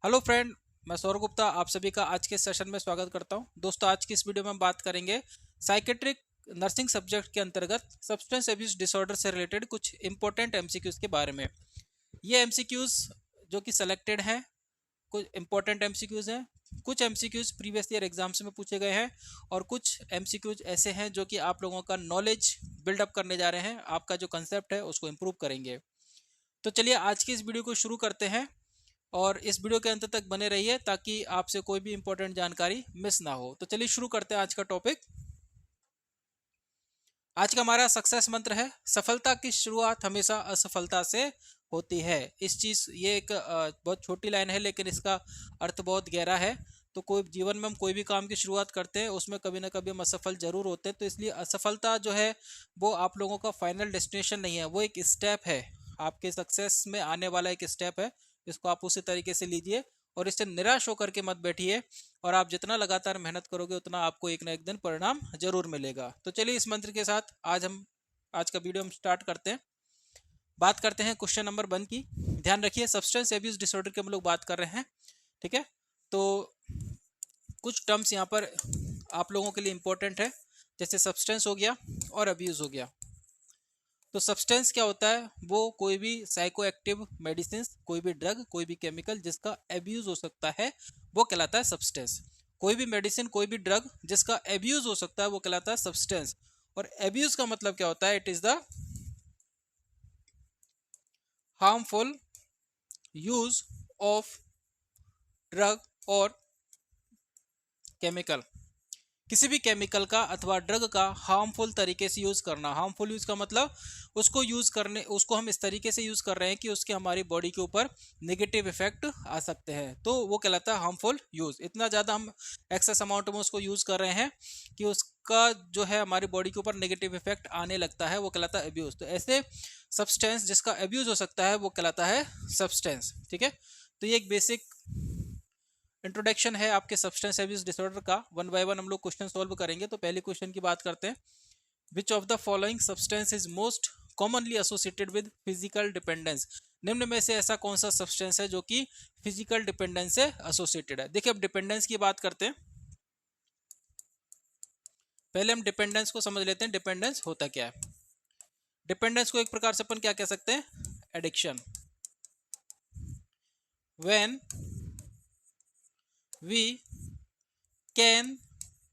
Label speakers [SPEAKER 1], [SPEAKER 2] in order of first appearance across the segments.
[SPEAKER 1] Hello friend, मैं सौरभ गुप्ता आप सभी का आज के सेशन में स्वागत करता हूं। दोस्तों, आज की इस वीडियो में हम बात करेंगे साइकेट्रिक नर्सिंग सब्जेक्ट के अंतर्गत सब्सटेंस अब्यूज डिसऑर्डर से रिलेटेड कुछ इंपॉर्टेंट एमसीक्यूज के बारे में। ये एमसीक्यूज जो कि सिलेक्टेड हैं, कुछ इंपॉर्टेंट एमसीक्यूज हैं। कुछ एमसीक्यूज प्रीवियस ईयर एग्जाम्स में पूछे गए हैं और कुछ एमसीक्यूज ऐसे हैं जो कि आप लोगों का नॉलेज बिल्डअप करने जा रहे हैं, आपका जो कंसेप्ट है उसको इम्प्रूव करेंगे। तो चलिए आज की इस वीडियो को शुरू करते हैं और इस वीडियो के अंत तक बने रहिए ताकि आपसे कोई भी इंपॉर्टेंट जानकारी मिस ना हो। तो चलिए शुरू करते हैं आज का टॉपिक। आज का हमारा सक्सेस मंत्र है, सफलता की शुरुआत हमेशा असफलता से होती है। इस चीज ये एक बहुत छोटी लाइन है लेकिन इसका अर्थ बहुत गहरा है। तो कोई जीवन में हम कोई भी काम की शुरुआत करते हैं उसमें कभी ना कभी हम असफल जरूर होते हैं। तो इसलिए असफलता जो है वो आप लोगों का फाइनल डेस्टिनेशन नहीं है, वो एक स्टेप है, आपके सक्सेस में आने वाला एक स्टेप है। इसको आप उसी तरीके से लीजिए और इससे निराश होकर के मत बैठिए। और आप जितना लगातार मेहनत करोगे उतना आपको एक ना एक दिन परिणाम जरूर मिलेगा। तो चलिए इस मंत्र के साथ आज का वीडियो हम स्टार्ट करते हैं। बात करते हैं क्वेश्चन नंबर 1 की। ध्यान रखिए, सब्सटेंस एब्यूज डिसऑर्डर की हम लोग बात कर रहे हैं, ठीक है। तो कुछ टर्म्स यहाँ पर आप लोगों के लिए इंपॉर्टेंट है, जैसे सब्सटेंस हो गया और अब्यूज हो गया। तो सब्सटेंस क्या होता है? वो कोई भी साइको एक्टिव मेडिसिन, कोई भी ड्रग, कोई भी केमिकल जिसका एब्यूज हो सकता है वो कहलाता है सब्सटेंस। कोई भी मेडिसिन, कोई भी ड्रग जिसका एब्यूज हो सकता है वो कहलाता है सब्सटेंस। और एब्यूज का मतलब क्या होता है? It is the harmful use of drug और केमिकल। किसी भी केमिकल का अथवा ड्रग का हार्मफुल तरीके से यूज करना। हार्मफुल यूज का मतलब उसको हम इस तरीके से यूज कर रहे हैं कि उसके हमारी बॉडी के ऊपर नेगेटिव इफेक्ट आ सकते हैं, तो वो कहलाता है हार्मफुल यूज। इतना ज्यादा हम एक्सेस अमाउंट में उसको यूज कर रहे हैं कि उसका जो है हमारी बॉडी के ऊपर नेगेटिव इफेक्ट आने लगता है, वो कहलाता है अब्यूज। तो ऐसे सब्सटेंस जिसका अब्यूज हो सकता है वो कहलाता है सब्सटेंस, ठीक है। तो ये एक बेसिक इंट्रोडक्शन है आपके सब्सटेंस एब्यूज डिसऑर्डर का। वन बाय वन हम लोग क्वेश्चन सॉल्व करेंगे। तो पहले क्वेश्चन की बात करते हैं। विच of the following substance is most commonly associated with physical dependence? निम्न में से ऐसा कौन सा सब्सटेंस है जो कि फिजिकल डिपेंडेंस से एसोसिएटेड है? देखिए, अब डिपेंडेंस की बात करते हैं। पहले हम डिपेंडेंस को समझ लेते हैं, डिपेंडेंस होता क्या है। डिपेंडेंस को एक प्रकार से अपन क्या कह सकते हैं? Addiction. When we can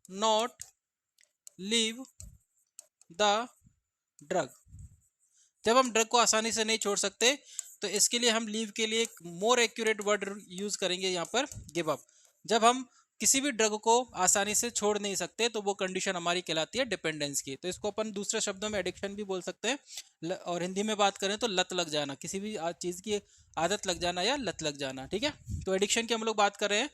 [SPEAKER 1] not leave the drug. जब हम ड्रग को आसानी से नहीं छोड़ सकते तो इसके लिए हम लीव के लिए एक मोर एक्यूरेट वर्ड यूज करेंगे यहाँ पर, गिव अप। जब हम किसी भी ड्रग को आसानी से छोड़ नहीं सकते तो वो कंडीशन हमारी कहलाती है डिपेंडेंस की। तो इसको अपन दूसरे शब्दों में एडिक्शन भी बोल सकते हैं, और हिंदी में बात करें तो लत लग जाना, किसी भी चीज़ की आदत लग जाना या लत लग जाना, ठीक है। तो एडिक्शन की हम लोग बात कर रहे हैं।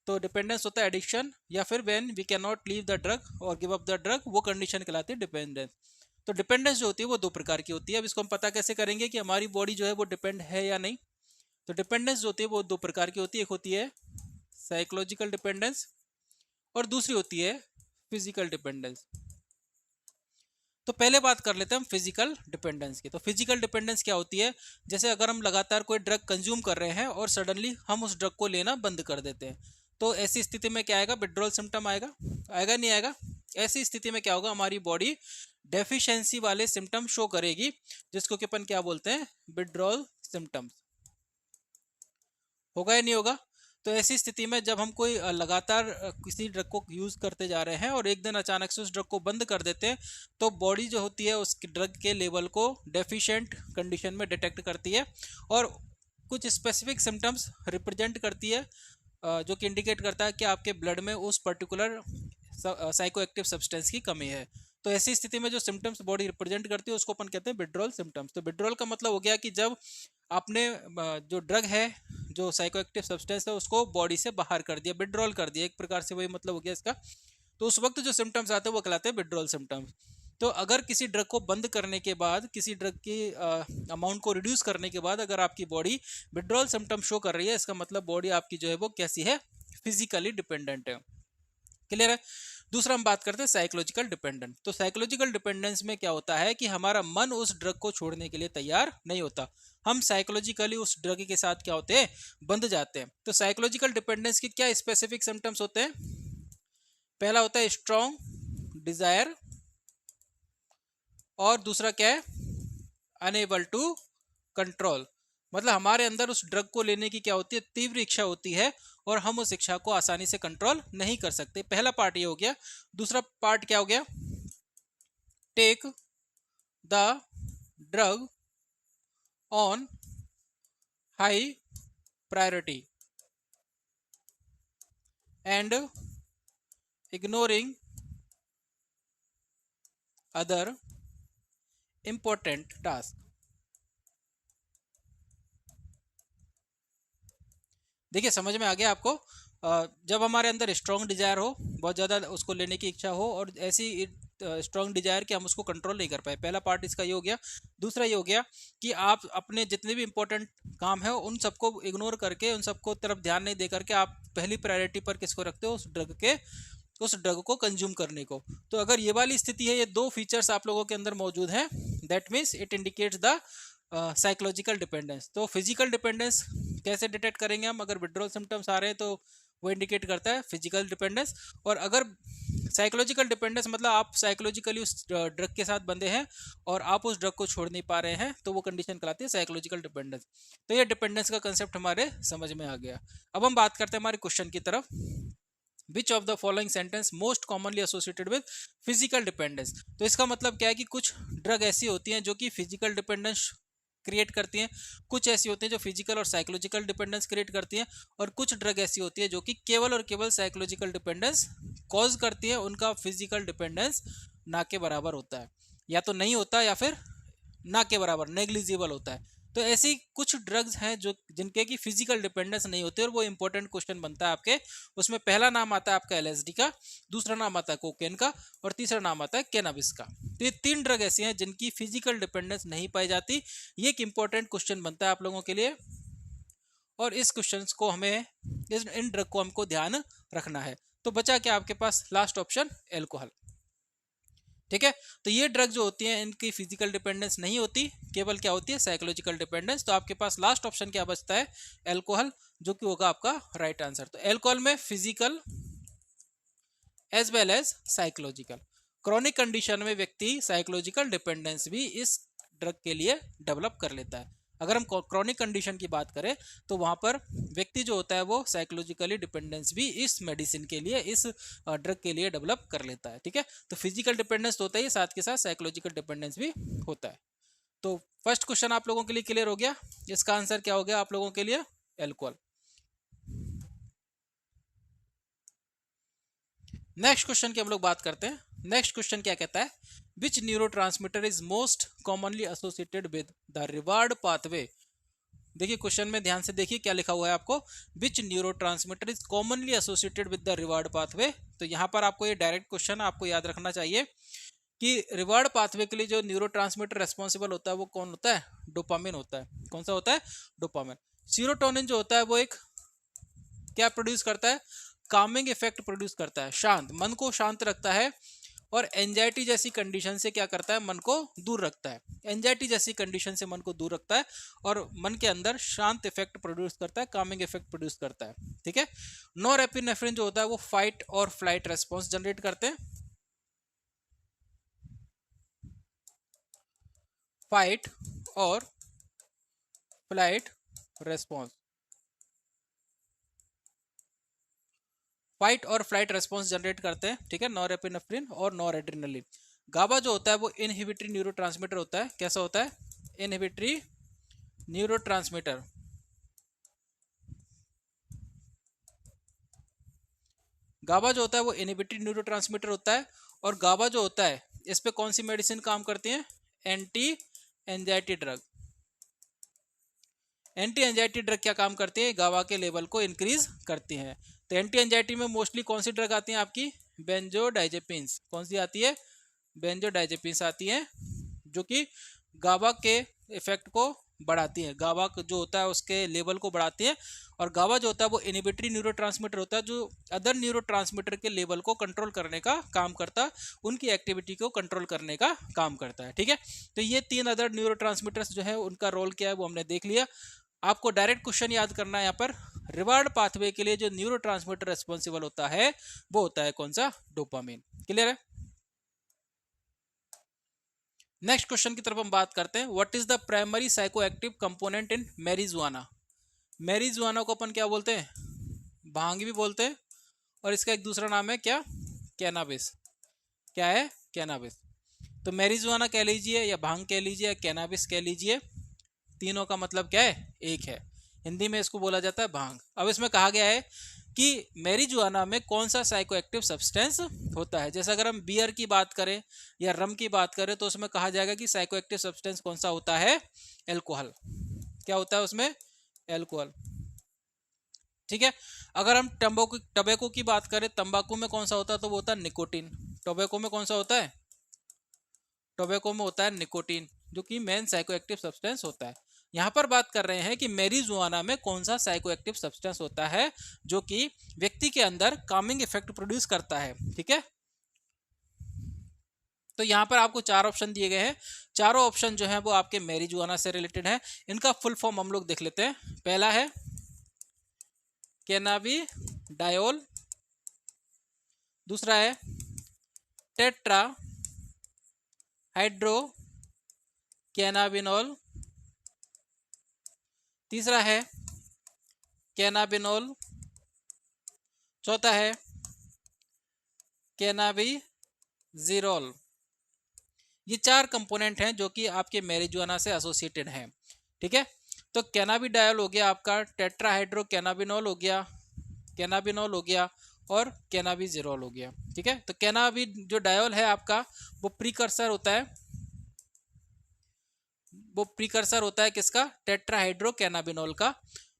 [SPEAKER 1] तो डिपेंडेंस होता है एडिक्शन, या फिर when we can not leave the drug or give up the drug, वो कंडीशन कहलाती है डिपेंडेंस। तो डिपेंडेंस जो होती है वो दो प्रकार की होती है। अब इसको हम पता कैसे करेंगे कि हमारी बॉडी जो है वो डिपेंड है या नहीं? तो डिपेंडेंस जो होती है वो दो प्रकार की होती है। एक होती है साइकोलॉजिकल डिपेंडेंस और दूसरी होती है फिजिकल डिपेंडेंस। तो पहले बात कर लेते हैं हम फिजिकल डिपेंडेंस की। तो फिजिकल डिपेंडेंस क्या होती है? जैसे अगर हम लगातार कोई ड्रग कंज्यूम कर रहे हैं और सडनली हम उस ड्रग को लेना बंद कर देते हैं, तो ऐसी स्थिति में क्या आएगा? विड्रॉल सिम्टम आएगा। आएगा नहीं आएगा? ऐसी स्थिति में क्या होगा? हमारी बॉडी डेफिशिएंसी वाले सिम्टम शो करेगी, जिसको कि अपन क्या बोलते हैं? Withdrawal symptoms. होगा या नहीं होगा? तो ऐसी स्थिति में जब हम कोई लगातार किसी ड्रग को यूज करते जा रहे हैं और एक दिन अचानक से उस ड्रग को बंद कर देते हैं, तो बॉडी जो होती है उस ड्रग के लेवल को डेफिशिएंट कंडीशन में डिटेक्ट करती है और कुछ स्पेसिफिक सिम्टम्स रिप्रेजेंट करती है, जो कि इंडिकेट करता है कि आपके ब्लड में उस पर्टिकुलर साइको एक्टिव सब्सटेंस की कमी है। तो ऐसी स्थिति में जो सिम्टम्स बॉडी रिप्रेजेंट करती है उसको अपन कहते हैं विड्रॉल सिम्टम्स। तो विड्रॉल का मतलब हो गया कि जब आपने जो ड्रग है, जो साइकोएक्टिव सब्सटेंस है, उसको बॉडी से बाहर कर दिया, विड्रॉल कर दिया, एक प्रकार से वही मतलब हो गया इसका। तो उस वक्त जो सिम्टम्स आते हैं वो कहलाते हैं विड्रॉल सिम्टम्स। तो अगर किसी ड्रग को बंद करने के बाद, किसी ड्रग की अमाउंट को रिड्यूस करने के बाद अगर आपकी बॉडी विड्रॉल सिम्टम शो कर रही है, इसका मतलब बॉडी आपकी जो है वो कैसी है? फिजिकली डिपेंडेंट है। क्लियर है। दूसरा हम बात करते हैं साइकोलॉजिकल डिपेंडेंस। तो साइकोलॉजिकल डिपेंडेंस में क्या होता है कि हमारा मन उस ड्रग को छोड़ने के लिए तैयार नहीं होता, हम साइकोलॉजिकली उस ड्रग के साथ क्या होते हैं, बंध जाते हैं। तो साइकोलॉजिकल डिपेंडेंस के क्या स्पेसिफिक सिम्टम्स होते हैं? पहला होता है स्ट्रॉन्ग डिजायर, और दूसरा क्या है, अनएबल टू कंट्रोल। मतलब हमारे अंदर उस ड्रग को लेने की क्या होती है, तीव्र इच्छा होती है, और हम उस इच्छा को आसानी से कंट्रोल नहीं कर सकते। पहला पार्ट ये हो गया। दूसरा पार्ट क्या हो गया, take the drug on high priority and ignoring other important task. देखिए समझ में आ गया आपको? जब हमारे अंदर स्ट्रॉन्ग डिजायर हो, बहुत ज़्यादा उसको लेने की इच्छा हो, और ऐसी स्ट्रॉन्ग डिजायर कि हम उसको कंट्रोल नहीं कर पाए, पहला पार्ट इसका ये हो गया। दूसरा ये हो गया कि आप अपने जितने भी इंपॉर्टेंट काम है उन सबको इग्नोर करके, उन सबको तरफ ध्यान नहीं दे करके आप पहली प्रायोरिटी पर किसको रखते हो, उस ड्रग को कंज्यूम करने को। तो अगर ये वाली स्थिति है, ये दो फीचर्स आप लोगों के अंदर मौजूद हैं, that means it indicates the psychological dependence. तो फिजिकल डिपेंडेंस कैसे डिटेक्ट करेंगे हम? अगर विड्रॉल सिम्टम्स आ रहे हैं तो वो इंडिकेट करता है फिजिकल डिपेंडेंस। और अगर साइकोलॉजिकल डिपेंडेंस मतलब आप साइकोलॉजिकली उस ड्रग के साथ बंधे हैं और आप उस ड्रग को छोड़ नहीं पा रहे हैं, तो वो कंडीशन कहलाती है साइकोलॉजिकल डिपेंडेंस। तो ये डिपेंडेंस का कंसेप्ट हमारे समझ में आ गया। अब हम बात करते हैं हमारे क्वेश्चन की तरफ। विच of the following sentence most commonly associated with physical dependence. तो इसका मतलब क्या है कि कुछ ड्रग ऐसी होती हैं जो कि फिजिकल डिपेंडेंस क्रिएट करती हैं, कुछ ऐसी होती हैं जो फिजिकल और साइकोलॉजिकल डिपेंडेंस क्रिएट करती हैं, और कुछ ड्रग ऐसी होती है जो कि केवल और केवल साइकोलॉजिकल डिपेंडेंस कॉज करती है, उनका फिजिकल डिपेंडेंस ना के बराबर होता है, या तो नहीं होता या फिर ना के बराबर नेग्लिजिबल होता है। तो ऐसी कुछ ड्रग्स हैं जो जिनके की फिजिकल डिपेंडेंस नहीं होती, और वो इंपॉर्टेंट क्वेश्चन बनता है आपके। उसमें पहला नाम आता है आपका एलएसडी का, दूसरा नाम आता है कोकेन का, और तीसरा नाम आता है कैनाबिस का। तो ये तीन ड्रग ऐसी हैं जिनकी फिजिकल डिपेंडेंस नहीं पाई जाती। ये एक इंपॉर्टेंट क्वेश्चन बनता है आप लोगों के लिए, और इस क्वेश्चन को हमें, इन ड्रग को हमको ध्यान रखना है। तो बचा क्या आपके पास? Last option alcohol. ठीक है, तो ये ड्रग जो होती हैं इनकी फिजिकल डिपेंडेंस नहीं होती, केवल क्या होती है, साइकोलॉजिकल डिपेंडेंस। तो आपके पास लास्ट ऑप्शन क्या बचता है? एल्कोहल, जो कि होगा आपका राइट आंसर। तो एल्कोहल में physical as well as psychological, chronic condition में व्यक्ति साइकोलॉजिकल डिपेंडेंस भी इस ड्रग के लिए डेवलप कर लेता है। अगर हम क्रॉनिक कंडीशन की बात करें तो वहां पर व्यक्ति जो होता है वो साइकोलॉजिकली डिपेंडेंस भी इस मेडिसिन के लिए, इस ड्रग के लिए डेवलप कर लेता है। ठीक है, तो फिजिकल डिपेंडेंस तो होता ही, साथ के साथ साइकोलॉजिकल डिपेंडेंस भी होता है। तो फर्स्ट क्वेश्चन आप लोगों के लिए क्लियर हो गया। इसका आंसर क्या हो गया आप लोगों के लिए? एल्कोहल। नेक्स्ट क्वेश्चन की हम लोग बात करते हैं। नेक्स्ट क्वेश्चन क्या कहता है? Which neurotransmitter is most commonly associated with the reward pathway. देखिए क्वेश्चन में ध्यान से देखिए क्या लिखा हुआ है आपको, which neurotransmitter is commonly associated with the reward pathway. तो यहाँ पर आपको ये डायरेक्ट क्वेश्चन आपको याद रखना चाहिए कि रिवार्ड पाथवे के लिए जो न्यूरोट्रांसमीटर रेस्पॉन्सिबल होता है वो कौन होता है? डोपामिन होता है। कौन सा होता है? डोपामिन। सीरोटोनिन जो होता है वो एक क्या प्रोड्यूस करता है? कामिंग इफेक्ट प्रोड्यूस करता है, शांत, मन को शांत रखता है, और एंजाइटी जैसी कंडीशन से क्या करता है? मन को दूर रखता है। एंजाइटी जैसी कंडीशन से मन को दूर रखता है और मन के अंदर शांत इफेक्ट प्रोड्यूस करता है, कामिंग इफेक्ट प्रोड्यूस करता है। ठीक है, नॉरएपिनेफ्रिन जो होता है वो फाइट और फ्लाइट रेस्पॉन्स जनरेट करते हैं, फाइट और फ्लाइट रेस्पॉन्स, फाइट और फ्लाइट रेस्पॉन्स जनरेट करते हैं। ठीक है, नॉरएपिनेफ्रिन और नॉरएड्रेनालिन। गाबा जो होता है वो इनहिबिटरी न्यूरोट्रांसमीटर होता है। कैसा होता है? Inhibitory neurotransmitter. गाबा जो होता है वो इनहिबिटरी न्यूरोट्रांसमीटर होता है, और गाबा जो होता है इस पे कौन सी मेडिसिन काम करती है? Anti anxiety drug. Anti anxiety drug क्या काम करती है? गाबा के लेवल को इंक्रीज करती हैं। तो एंटी एंजाइटी में मोस्टली कौन सी ड्रग आती है आपकी? बेंजोडाइजेपिन्स। कौन सी आती है? बेंजोडाइजेपिन्स आती है, जो कि गाबा के इफेक्ट को बढ़ाती हैं, गाबा जो होता है उसके लेवल को बढ़ाती है। और गाबा जो होता है वो इनहिबिटरी न्यूरोट्रांसमीटर होता है, जो अदर न्यूरोट्रांसमीटर के लेवल को कंट्रोल करने का काम करता है, उनकी एक्टिविटी को कंट्रोल करने का काम करता है। ठीक है, तो ये 3 अदर न्यूरोट्रांसमीटर्स जो है उनका रोल क्या है वो हमने देख लिया। आपको डायरेक्ट क्वेश्चन याद करना है यहाँ पर, रिवार्ड पाथवे के लिए जो न्यूरोट्रांसमीटर रिस्पॉन्सिबल होता है वो होता है कौन सा, डोपामिन। क्लियर है। नेक्स्ट क्वेश्चन की तरफ हम बात करते हैं, what is the primary psychoactive component in marijuana. Marijuana को अपन क्या बोलते हैं, भांग भी बोलते हैं, और इसका एक दूसरा नाम है क्या, कैनाबिस। क्या है, कैनाबिस। तो मैरिजुआना कह लीजिए या भांग कह लीजिए या कैनाबिस कह लीजिए, तीनों का मतलब क्या है, एक है। हिंदी में इसको बोला जाता है भांग। अब इसमें कहा गया है कि मैरिजुआना में कौन सा साइकोएक्टिव सब्सटेंस होता है। जैसे अगर हम बियर की बात करें या रम की बात करें तो उसमें कहा जाएगा कि साइकोएक्टिव सब्सटेंस कौन सा होता है, एल्कोहल। क्या होता है उसमें, एल्कोहल। ठीक है, अगर हम टबैको की बात करें, तंबाकू में कौन सा होता है, तो वो होता है निकोटीन। टोबैको में कौन सा होता है, टोबैको में होता है निकोटीन, जो कि मेन साइकोएक्टिव सब्सटेंस होता है। यहाँ पर बात कर रहे हैं कि मैरिजुआना में कौन सा साइकोएक्टिव सब्सटेंस होता है जो कि व्यक्ति के अंदर कामिंग इफेक्ट प्रोड्यूस करता है। ठीक है, तो यहाँ पर आपको 4 ऑप्शन दिए गए हैं, चारों ऑप्शन जो है वो आपके मैरिजुआना से रिलेटेड है। इनका फुल फॉर्म हम लोग देख लेते हैं। पहला है कैनाबिडायोल, दूसरा है टेट्रा हाइड्रो कैनाबिनोल, तीसरा है कैनाबिनोल, चौथा है कैनाबिजीरोल। ये 4 कंपोनेंट हैं जो कि आपके मैरिजुआना से एसोसिएटेड हैं। ठीक है, तो कैनाबिडायोल हो गया आपका, टेट्राहाइड्रो कैनाबिनोल हो गया, कैनाबिनोल हो गया, और कैनाबिजीरोल हो गया। ठीक है, तो कैनाबी जो डायोल है आपका वो प्रीकर्सर होता है, वो प्रीकर्सर होता है किसका, टेट्राहाइड्रो कैनाबिनोल का।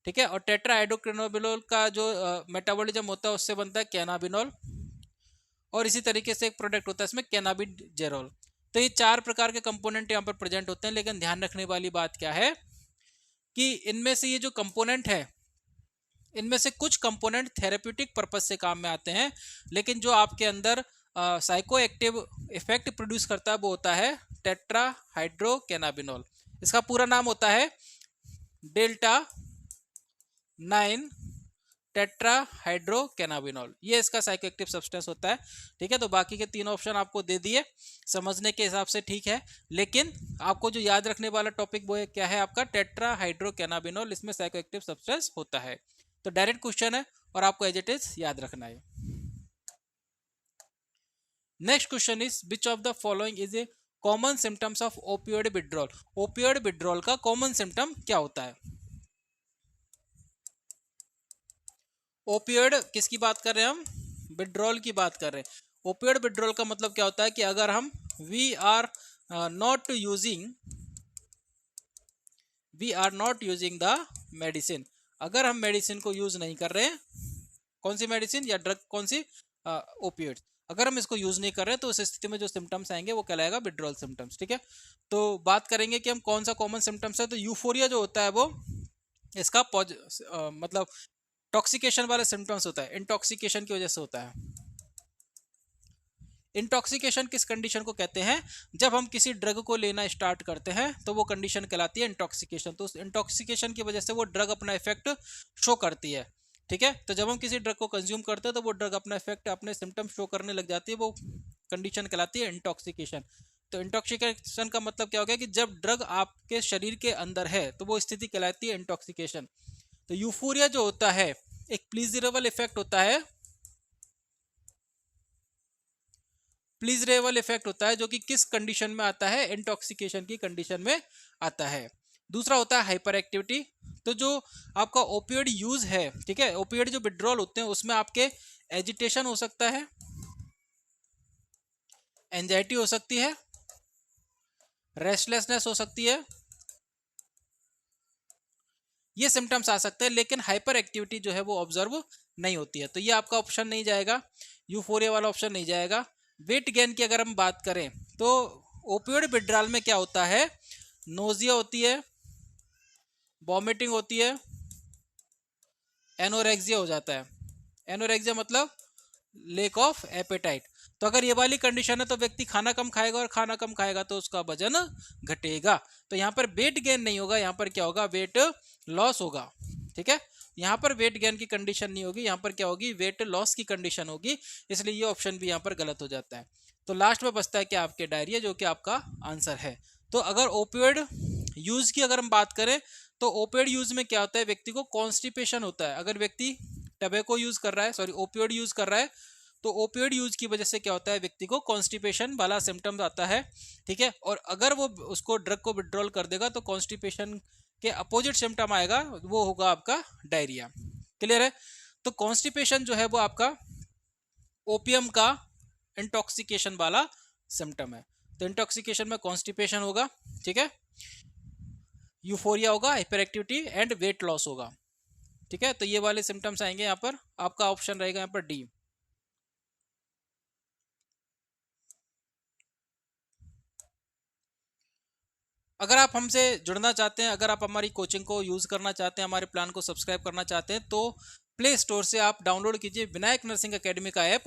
[SPEAKER 1] ठीक है, और टेट्राहाइड्रो कैनाबिनोल का जो मेटाबॉलिज्म होता है उससे बनता है कैनाबिनोल, और इसी तरीके से एक प्रोडक्ट होता है इसमें कैनाबिजेरोल। तो ये 4 प्रकार के कंपोनेंट यहाँ पर प्रेजेंट होते हैं, लेकिन ध्यान रखने वाली बात क्या है कि इनमें से ये जो कंपोनेंट है, इनमें से कुछ कंपोनेंट थेरेप्यूटिक पर्पज से काम में आते हैं, लेकिन जो आपके अंदर साइको एक्टिव इफेक्ट प्रोड्यूस करता है वो होता है टेट्रा हाइड्रो कैनाबिनोल। इसका पूरा नाम होता है डेल्टा 9 टेट्रा हाइड्रो कैनाबिनोल, ये इसका साइकोएक्टिव सब्सटेंस होता है। ठीक है, तो बाकी के 3 ऑप्शन आपको दे दिए, समझने के हिसाब से ठीक है, लेकिन आपको जो याद रखने वाला टॉपिक वो है क्या है आपका, टेट्रा हाइड्रो कैनाबिनोल, इसमें साइकोएक्टिव सब्सटेंस होता है। तो डायरेक्ट क्वेश्चन है और आपको एज इट इज याद रखना है। Next question is which of the following is a common symptoms of opioid withdrawal. Opioid withdrawal का कॉमन सिम्टम क्या होता है। ओपियोइड किसकी बात कर रहे हैं हम, विड्रॉल की बात कर रहे हैं। ओपियोइड विड्रॉल का मतलब क्या होता है कि अगर हम we are not using the medicine, अगर हम मेडिसिन को यूज नहीं कर रहे हैं, कौन सी मेडिसिन या ड्रग, कौन सी, ओपियोइड्स, अगर हम इसको यूज नहीं कर रहे हैं तो उस स्थिति में जो सिम्टम्स आएंगे वो कहलाएगा विड्रॉल सिम्टम्स। ठीक है, तो बात करेंगे कि हम कौन सा कॉमन सिम्टम्स है, तो यूफोरिया जो होता है वो इसका मतलब टॉक्सिकेशन वाले सिम्टम्स होता है, इंटॉक्सिकेशन की वजह से होता है। इंटॉक्सिकेशन किस कंडीशन को कहते हैं, जब हम किसी ड्रग को लेना स्टार्ट करते हैं तो वो कंडीशन कहलाती है इंटॉक्सिकेशन। तो उस इंटॉक्सिकेशन की वजह से वो ड्रग अपना इफेक्ट शो करती है। ठीक है, तो जब हम किसी ड्रग को कंज्यूम करते हैं तो वो ड्रग अपना इफेक्ट, अपने सिम्टम शो करने लग जाती है, वो कंडीशन कहलाती है इंटॉक्सिकेशन। तो इंटॉक्सिकेशन का मतलब क्या हो गया कि जब ड्रग आपके शरीर के अंदर है तो वो स्थिति कहलाती है इंटॉक्सिकेशन। तो यूफोरिया जो होता है एक प्लीजरेबल इफेक्ट होता है, प्लीजरेबल इफेक्ट होता है, जो कि किस कंडीशन में आता है, इंटॉक्सिकेशन की कंडीशन में आता है। दूसरा होता है हाइपर एक्टिविटी। तो जो आपका ओपियोइड यूज है, ठीक है, ओपियोइड जो विड्रॉल होते हैं उसमें आपके एजिटेशन हो सकता है, एंजाइटी हो सकती है, रेस्टलेसनेस हो सकती है, ये सिम्टम्स आ सकते हैं, लेकिन हाइपर एक्टिविटी जो है वो ऑब्जर्व नहीं होती है। तो ये आपका ऑप्शन नहीं जाएगा, यूफोरिया वाला ऑप्शन नहीं जाएगा। वेट गेन की अगर हम बात करें तो ओपियोइड विड्रॉल में क्या होता है, नोजिया होती है, वॉमिटिंग होती है, एनोरेक्सिया हो जाता है। एनोरेक्सिया मतलब लेक ऑफ एपेटाइट। तो अगर ये वाली कंडीशन है तो व्यक्ति खाना कम खाएगा, और खाना कम खाएगा तो उसका वजन घटेगा। तो यहाँ पर वेट गेन नहीं होगा, यहाँ पर क्या होगा, वेट लॉस होगा। ठीक है, यहाँ पर वेट गेन की कंडीशन नहीं होगी, यहाँ पर क्या होगी, वेट लॉस की कंडीशन होगी। इसलिए ये ऑप्शन भी यहाँ पर गलत हो जाता है। तो लास्ट में बचता है क्या, आपके डायरिया, जो कि आपका आंसर है। तो अगर ओपियोइड यूज की अगर हम बात करें तो ओपियोइड यूज में क्या होता है, व्यक्ति को कॉन्स्टिपेशन होता है। अगर व्यक्ति टबैको यूज कर रहा है, सॉरी ओपियोइड यूज कर रहा है, तो ओपियोइड यूज की वजह से क्या होता है, व्यक्ति को कॉन्स्टिपेशन वाला सिम्टम्स आता है। ठीक है, और अगर वो उसको ड्रग को विड्रॉल कर देगा तो कॉन्स्टिपेशन के अपोजिट सिम्टम आएगा, वो होगा आपका डायरिया। क्लियर है। तो कॉन्स्टिपेशन जो है वो आपका ओपियम का इंटॉक्सिकेशन वाला सिम्टम है। तो इंटॉक्सिकेशन में कॉन्स्टिपेशन होगा। ठीक है, यूफोरिया होगा, hyper activity and weight loss होगा। ठीक है, तो ये वाले सिम्टम्स आएंगे यहाँ पर। आपका ऑप्शन रहेगा यहाँ पर डी। अगर आप हमसे जुड़ना चाहते हैं, अगर आप हमारी कोचिंग को यूज़ करना चाहते हैं, हमारे प्लान को सब्सक्राइब करना चाहते हैं, तो प्ले स्टोर से आप डाउनलोड कीजिए विनायक नर्सिंग एकेडमी का ऐप,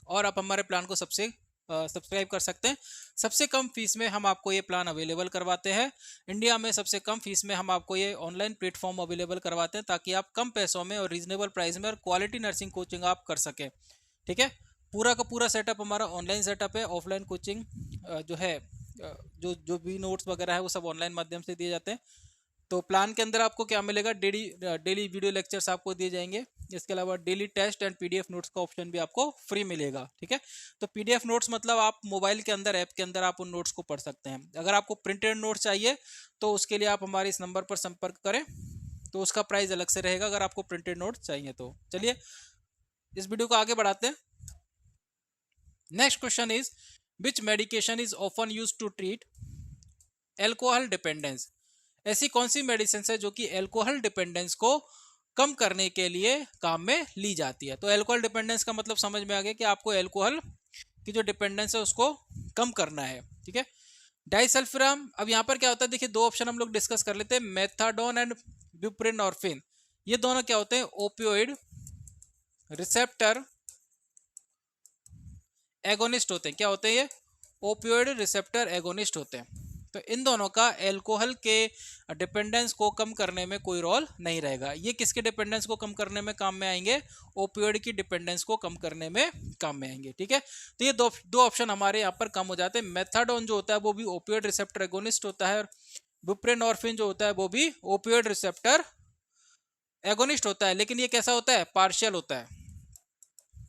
[SPEAKER 1] और आप हमारे प्लान को सबसे सब्सक्राइब कर सकते हैं। सबसे कम फीस में हम आपको ये प्लान अवेलेबल करवाते हैं। इंडिया में सबसे कम फीस में हम आपको ये ऑनलाइन प्लेटफॉर्म अवेलेबल करवाते हैं, ताकि आप कम पैसों में और रीजनेबल प्राइस में और क्वालिटी नर्सिंग कोचिंग आप कर सकें। ठीक है, पूरा का पूरा सेटअप हमारा ऑनलाइन सेटअप है। ऑफलाइन कोचिंग जो है, जो जो भी नोट्स वगैरह है वो सब ऑनलाइन माध्यम से दिए जाते हैं। तो प्लान के अंदर आपको क्या मिलेगा, डेली वीडियो लेक्चर्स आपको दिए जाएंगे। इसके अलावा daily test and PDF notes का ऑप्शन भी आपको फ्री मिलेगा। ठीक है, तो पीडीएफ नोट्स मतलब आप मोबाइल के अंदर, ऐप के अंदर आप उन नोट्स को पढ़ सकते हैं। अगर आपको प्रिंटेड नोट्स चाहिए तो उसके लिए आप हमारे इस नंबर पर संपर्क करें, तो उसका प्राइस अलग से रहेगा अगर आपको प्रिंटेड नोट्स चाहिए तो। चलिए इस वीडियो को आगे बढ़ाते हैं। Next question is which medication is often use to treat alcohol dependence. ऐसी कौन सी मेडिसिन है जो कि एल्कोहल डिपेंडेंस को कम करने के लिए काम में ली जाती है। तो एल्कोहल डिपेंडेंस का मतलब समझ में आ गया कि आपको एल्कोहल की जो डिपेंडेंस है उसको कम करना है। ठीक है, डाइसल्फिराम। अब यहाँ पर क्या होता है, देखिए दो ऑप्शन हम लोग डिस्कस कर लेते हैं, मेथाडोन एंड ब्यूप्रेनॉर्फिन। ये दोनों क्या होते हैं, ओपियोइड रिसेप्टर एगोनिस्ट होते हैं। क्या होते हैं ये, ओपियोइड रिसेप्टर एगोनिस्ट होते हैं। तो इन दोनों का एल्कोहल के डिपेंडेंस को कम करने में कोई रोल नहीं रहेगा। ये किसके डिपेंडेंस को कम करने में काम में आएंगे, ओपियोइड की डिपेंडेंस को कम करने में काम में आएंगे। ठीक है, तो ये दो ऑप्शन हमारे यहाँ पर कम हो जाते हैं। मेथाडोन जो होता है वो भी ओपियोइड रिसेप्टर एगोनिस्ट होता है, और बुप्रेनॉर्फिन जो होता है वो भी ओपियोइड रिसेप्टर एगोनिस्ट होता है। लेकिन ये कैसा होता है, पार्शियल होता है।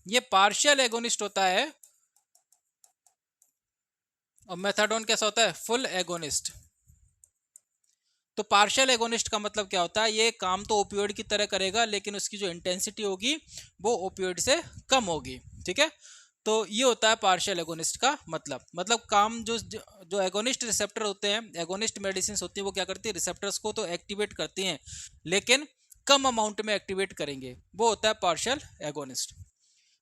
[SPEAKER 1] ये पार्शियल एगोनिस्ट होता है, और मेथाडोन कैसा होता है, फुल एगोनिस्ट। तो पार्शियल एगोनिस्ट का मतलब क्या होता है, ये काम तो ओपियोइड की तरह करेगा, लेकिन उसकी जो इंटेंसिटी होगी वो ओपियोइड से कम होगी। ठीक है, तो ये होता है पार्शियल एगोनिस्ट का मतलब काम जो एगोनिस्ट रिसेप्टर होते हैं, एगोनिस्ट मेडिसिन होती है, वो क्या करती है, रिसेप्टर्स को तो एक्टिवेट करती हैं, लेकिन कम अमाउंट में एक्टिवेट करेंगे, वो होता है पार्शियल एगोनिस्ट।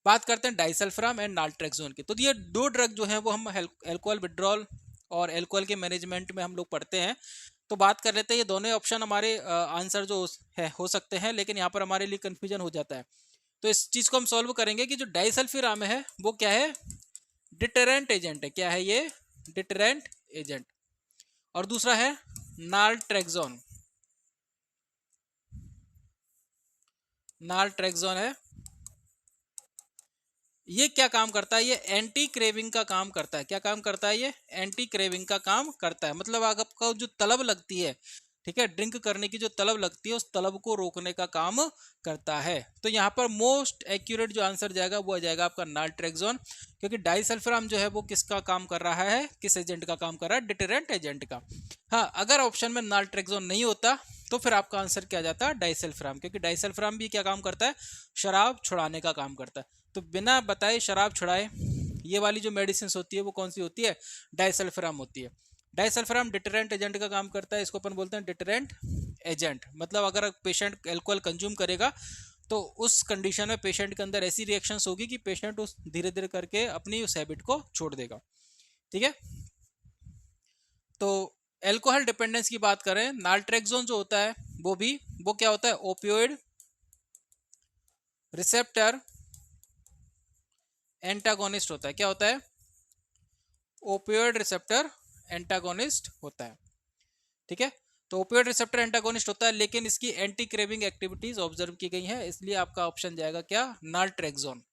[SPEAKER 1] बात करते हैं डाइसल्फराम एंड नाल्ट्रेक्सोन की। तो ये दो ड्रग जो है वो हम एल्कोहल विड्रॉल और एल्कोहल के मैनेजमेंट में हम लोग पढ़ते हैं। तो बात कर लेते हैं, ये दोनों ऑप्शन हमारे आंसर जो है हो सकते हैं, लेकिन यहाँ पर हमारे लिए कन्फ्यूजन हो जाता है। तो इस चीज़ को हम सॉल्व करेंगे कि जो डाइसल्फिराम है वो क्या है, डिटरेंट एजेंट है। क्या है ये, डिटरेंट एजेंट। और दूसरा है नाल्ट्रेक्सोन। नाल्ट्रेक्सोन है, ये क्या काम करता है, ये एंटी क्रेविंग का काम करता है। क्या काम करता है, ये एंटी क्रेविंग का काम करता है। मतलब आपको जो तलब लगती है, ठीक है, ड्रिंक करने की जो तलब लगती है, उस तलब को रोकने का काम करता है। तो यहाँ पर मोस्ट एक्यूरेट जो आंसर जाएगा वो आ जाएगा आपका नाल्ट्रेक्सोन, क्योंकि डाइसल्फराम जो है वो किसका काम कर रहा है, किस एजेंट का काम कर रहा है, डिटरेंट एजेंट का। हाँ, अगर ऑप्शन में नाल्ट्रेक्सोन नहीं होता तो फिर आपका आंसर क्या जाता है, डाइसल्फराम, क्योंकि डाइसल्फराम भी क्या काम करता है, शराब छुड़ाने का काम करता है। तो बिना बताए शराब छुड़ाए ये वाली जो मेडिसिन होती है वो कौन सी होती है, डाइसल्फराम होती है। डाइसल्फराम डिटरेंट एजेंट का काम करता है, इसको अपन बोलते हैं डिटरेंट एजेंट। मतलब अगर पेशेंट एल्कोहल कंज्यूम करेगा तो उस कंडीशन में पेशेंट के अंदर ऐसी रिएक्शंस होगी कि पेशेंट उस धीरे धीरे करके अपनी उस हैबिट को छोड़ देगा। ठीक है, तो एल्कोहल डिपेंडेंस की बात करें, नाल्ट्रेक्सोन जो होता है वो क्या होता है, ओपियोइड रिसेप्टर एंटागोनिस्ट होता है। क्या होता है, ओपियोइड रिसेप्टर एंटागोनिस्ट होता है। ठीक है, तो ओपियोइड रिसेप्टर एंटागोनिस्ट होता है, लेकिन इसकी एंटी क्रेविंग एक्टिविटीज ऑब्जर्व की गई है, इसलिए आपका ऑप्शन जाएगा क्या, naltrexone.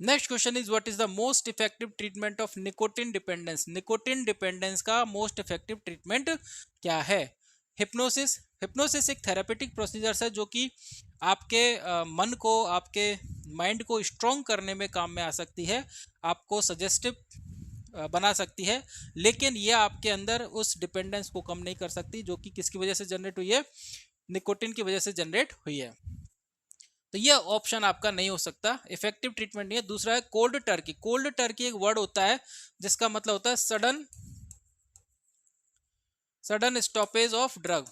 [SPEAKER 1] Next question is what is the most effective treatment of nicotine dependence. Nicotine dependence का मोस्ट इफेक्टिव ट्रीटमेंट क्या है। हिप्नोसिस। हिप्नोसिस एक थेरापेटिक प्रोसीजर है जो कि आपके मन को, आपके माइंड को स्ट्रॉन्ग करने में काम में आ सकती है, आपको सजेस्टिव बना सकती है, लेकिन यह आपके अंदर उस डिपेंडेंस को कम नहीं कर सकती जो कि किसकी वजह से जनरेट हुई है, निकोटिन की वजह से जनरेट हुई है। तो ये ऑप्शन आपका नहीं हो सकता, इफेक्टिव ट्रीटमेंट नहीं है। दूसरा है कोल्ड टर्की। कोल्ड टर्की एक वर्ड होता है जिसका मतलब होता है sudden stoppage of drug.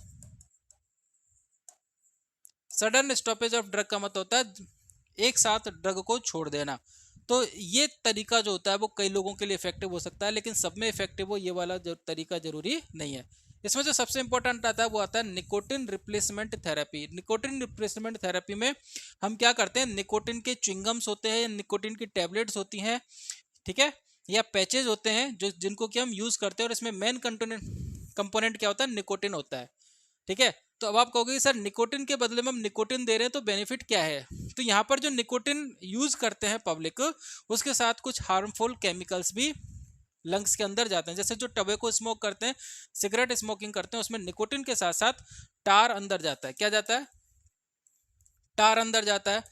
[SPEAKER 1] Sudden stoppage of drug का मतलब होता है एक साथ ड्रग को छोड़ देना। तो ये तरीका जो होता है वो कई लोगों के लिए इफेक्टिव हो सकता है, लेकिन सब में इफेक्टिव हो ये वाला जो तरीका जरूरी नहीं है। इसमें जो सबसे इंपॉर्टेंट आता है वो आता है nicotine replacement therapy. Nicotine replacement therapy में हम क्या करते हैं, निकोटिन के च्युइंगम्स होते हैं, निकोटिन की टैबलेट्स होती हैं, ठीक है, या पैचेज होते हैं जो जिनको कि हम यूज करते हैं, और इसमें मेन कंपोनेंट क्या होता है, निकोटिन होता है। ठीक है, तो अब आप कहोगे कि सर निकोटिन के बदले में हम निकोटिन दे रहे हैं तो बेनिफिट क्या है। तो यहाँ पर जो निकोटिन यूज करते हैं पब्लिक, उसके साथ कुछ हार्मफुल केमिकल्स भी लंग्स के अंदर जाते हैं। जैसे जो टबेको स्मोक करते हैं, सिगरेट स्मोकिंग करते हैं, उसमें निकोटिन के साथ साथ टार अंदर जाता है। क्या जाता है, टार अंदर जाता है,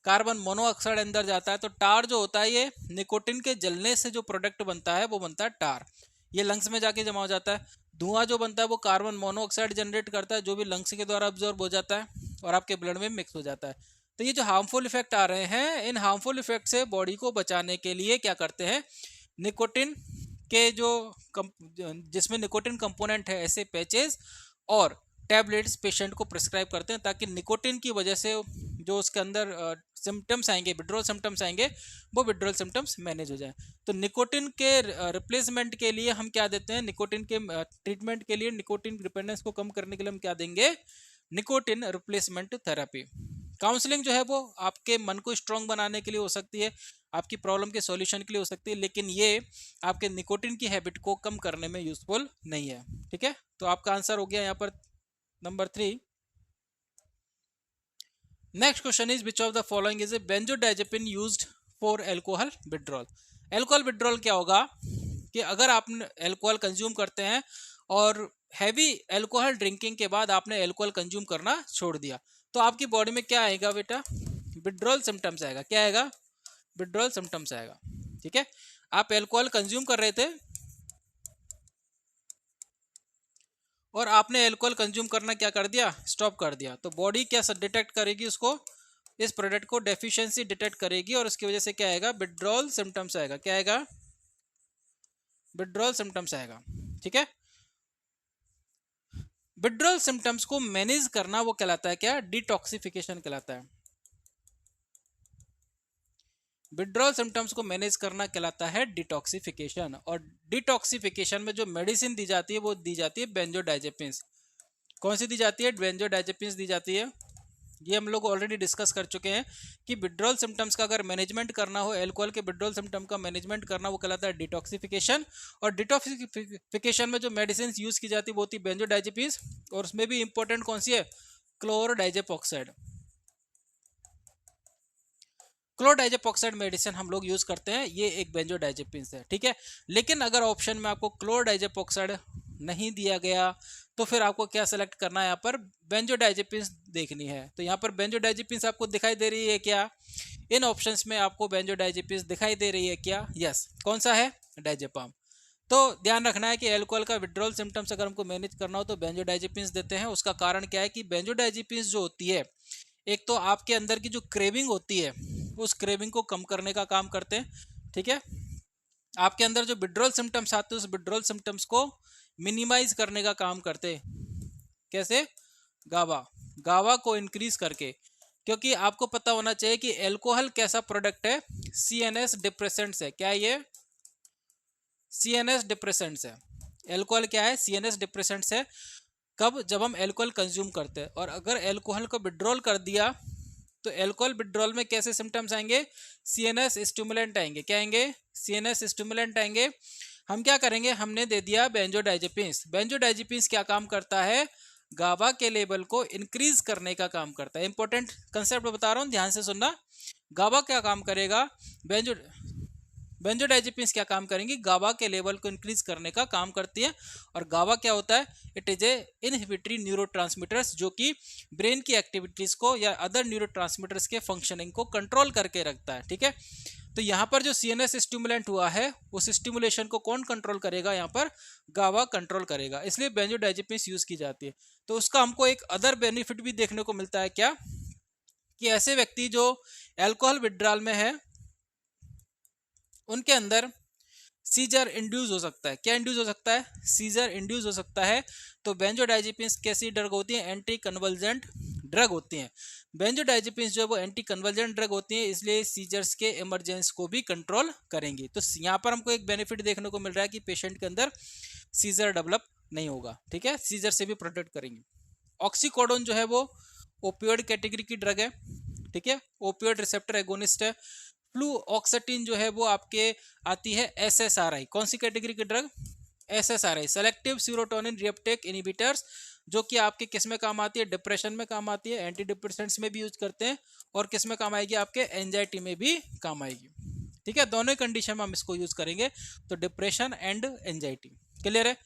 [SPEAKER 1] कार्बन मोनोऑक्साइड अंदर जाता है। तो टार जो होता है ये निकोटिन के जलने से जो प्रोडक्ट बनता है वो बनता है टार। ये लंग्स में जाके जमा हो जाता है। धुआं जो बनता है वो कार्बन मोनोऑक्साइड जनरेट करता है, जो भी लंग्स के द्वारा अब्जॉर्ब हो जाता है और आपके ब्लड में मिक्स हो जाता है। तो ये जो हार्मफुल इफेक्ट आ रहे हैं, इन हार्मफुल इफेक्ट से बॉडी को बचाने के लिए क्या करते हैं, निकोटिन के जो जिसमें निकोटिन कंपोनेंट है, ऐसे पैचेस और टैबलेट्स पेशेंट को प्रिस्क्राइब करते हैं, ताकि निकोटिन की वजह से जो उसके अंदर सिम्टम्स आएंगे, विड्रॉल सिम्टम्स आएंगे, वो विड्रॉल सिम्टम्स मैनेज हो जाए। तो निकोटिन के रिप्लेसमेंट के लिए हम क्या देते हैं, निकोटिन के ट्रीटमेंट के लिए, निकोटिन डिपेंडेंस को कम करने के लिए हम क्या देंगे, निकोटिन रिप्लेसमेंट थेरेपी। काउंसलिंग जो है वो आपके मन को स्ट्रांग बनाने के लिए हो सकती है, आपकी प्रॉब्लम के सॉल्यूशन के लिए हो सकती है, लेकिन ये आपके निकोटिन की हैबिट को कम करने में यूजफुल नहीं है। ठीक है, तो आपका आंसर हो गया यहाँ पर number 3। Next question is which of the following is a benzodiazepine used for alcohol withdrawal. Alcohol withdrawal क्या होगा कि अगर आप एल्कोहल कंज्यूम करते हैं और हैवी एल्कोहल ड्रिंकिंग के बाद आपने एल्कोहल कंज्यूम करना छोड़ दिया, तो आपकी बॉडी में क्या आएगा बेटा, विड्रॉल सिम्टम्स आएगा। क्या आएगा, विड्रॉल सिम्टम्स आएगा। ठीक है, आप एल्कोहल कंज्यूम कर रहे थे और आपने एल्कोहल कंज्यूम करना क्या कर दिया, स्टॉप कर दिया, तो बॉडी क्या डिटेक्ट करेगी, उसको, इस प्रोडक्ट को डेफिशिएंसी डिटेक्ट करेगी और उसकी वजह से क्या आएगा, विड्रॉल सिम्टम्स आएगा। क्या आएगा, विड्रॉल सिम्टम्स आएगा। ठीक है, विड्रॉल सिम्टम्स को मैनेज करना वो कहलाता है क्या, डिटॉक्सिफिकेशन कहलाता है। विड्रॉल सिम्टम्स को मैनेज करना कहलाता है डिटॉक्सिफिकेशन, और डिटॉक्सिफिकेशन में जो मेडिसिन दी जाती है वो दी जाती है बेंजोडाइजेपिन्स। कौन सी दी जाती है, बेंजोडाइजेपिन्स दी जाती है। ये हम लोग ऑलरेडी डिस्कस कर चुके हैं कि विड्रॉल सिम्टम्स का अगर मैनेजमेंट करना हो, एल्कोहल के विड्रॉल सिम्टम का मैनेजमेंट करना, वो कहलाता है डिटॉक्सिफिकेशन। और डिटॉक्सिफिकेशन में जो मेडिसिन यूज की जाती है वो होती है बेंजोडाइजेपिन्स, और उसमें भी इंपॉर्टेंट कौन सी है, क्लोरोडाइजेपॉक्साइड। क्लोरोडाइजेपॉक्साइड मेडिसिन हम लोग यूज करते हैं, ये एक बेंजोडाइजेपिन्स है। ठीक है, लेकिन अगर ऑप्शन में आपको क्लोरोडाइजेपॉक्साइड नहीं दिया गया तो फिर आपको क्या सेलेक्ट करना है, यहाँ पर बेंजोडाइजेपिन्स देखनी है। तो यहाँ पर बेंजोडाइजेपिन्स आपको दिखाई दे रही है क्या, इन ऑप्शंस में आपको बेंजोडाइजेपिन्स दिखाई दे रही है क्या, यस। कौन सा है, डाइजेपाम। तो ध्यान रखना है कि एल्कोहल का विड्रॉल सिम्टम्स अगर हमको मैनेज करना हो तो बेंजोडाइजेपिन्स देते हैं। उसका कारण क्या है कि बेंजोडाइजेपिन्स जो होती है, एक तो आपके अंदर की जो क्रेविंग होती है उस क्रेविंग को कम करने का काम करते हैं। ठीक है, आपके अंदर जो विड्रॉल सिम्टम्स आते हैं उस विड्रॉल सिम्टम्स को मिनिमाइज करने का काम करते हैं। कैसे, गावा, गावा को इंक्रीज करके, क्योंकि आपको पता होना चाहिए कि एल्कोहल कैसा प्रोडक्ट है, CNS डिप्रेसेंट्स है। क्या ये सीएनएस डिप्रेसेंट्स है। एल्कोहल क्या है? सीएनएस डिप्रेसेंट्स है। कब? जब हम एल्कोहल कंज्यूम करते हैं। और अगर एल्कोहल को विड्रॉल कर दिया तो एल्कोहल विड्रॉल में कैसे सिम्टम्स आएंगे? सीएनएस स्टिमुलेंट आएंगे। क्या आएंगे? सीएनएस स्टिमुलेंट आएंगे। हम क्या करेंगे? हमने दे दिया बेंजोडाइजेपिन्स। बेंजोडाइजेपिन्स क्या काम करता है? गाबा के लेवल को इंक्रीज करने का काम करता है। इंपॉर्टेंट कंसेप्ट बता रहा हूं, ध्यान से सुनना। गाबा क्या काम करेगा? बेंजोडाइजेपिन्स क्या काम करेंगी? गाबा के लेवल को इंक्रीज करने का काम करती है। और गाबा क्या होता है? It is a inhibitory neurotransmitters, जो कि ब्रेन की एक्टिविटीज को या अदर न्यूरोट्रांसमीटर्स के फंक्शनिंग को कंट्रोल करके रखता है। ठीक है, तो यहाँ पर जो सीएनएस स्टिमुलेंट हुआ है उस स्टिमुलेशन को कौन कंट्रोल करेगा? यहाँ पर गावा कंट्रोल करेगा, इसलिए बेंजोडाइजेपिन्स यूज की जाती है। तो उसका हमको एक अदर बेनिफिट भी देखने को मिलता है। क्या? कि ऐसे व्यक्ति जो अल्कोहल विड्रॉल में है उनके अंदर सीजर इंड्यूस हो सकता है। क्या इंड्यूस हो सकता है? सीजर इंड्यूस हो सकता है। तो बेंजोडाइजेपिन्स कैसी ड्रग होती है? एंटी कन्वल्जेंट ड्रग होती हैं। बेंजोडाइजेपिन्स जो है वो एंटी कन्वल्जेंट ड्रग होती हैं, इसलिए सीजर्स के इमरजेंस को भी कंट्रोल करेंगी। तो यहाँ पर हमको एक बेनिफिट देखने को मिल रहा है कि पेशेंट के अंदर सीजर डेवलप नहीं होगा। ठीक है, सीजर से भी प्रोटेक्ट करेंगी। ऑक्सीकोडोन जो है वो ओपियोइड कैटेगरी की ड्रग है। ठीक है, ओपियोइड रिसेप्टर एगोनिस्ट है। फ्लूऑक्सेटिन जो है वो आपके आती है एसएसआरआई। कौन सी कैटेगरी की drug? SSRI, selective serotonin reuptake inhibitors, जो कि आपके किस में काम आती है? डिप्रेशन में काम आती है। एंटी डिप्रेसेंट्स में भी यूज करते हैं। और किस में काम आएगी? आपके एंजाइटी में भी काम आएगी। ठीक है, दोनों कंडीशन में हम इसको यूज करेंगे। तो डिप्रेशन एंड एंजाइटी क्लियर है।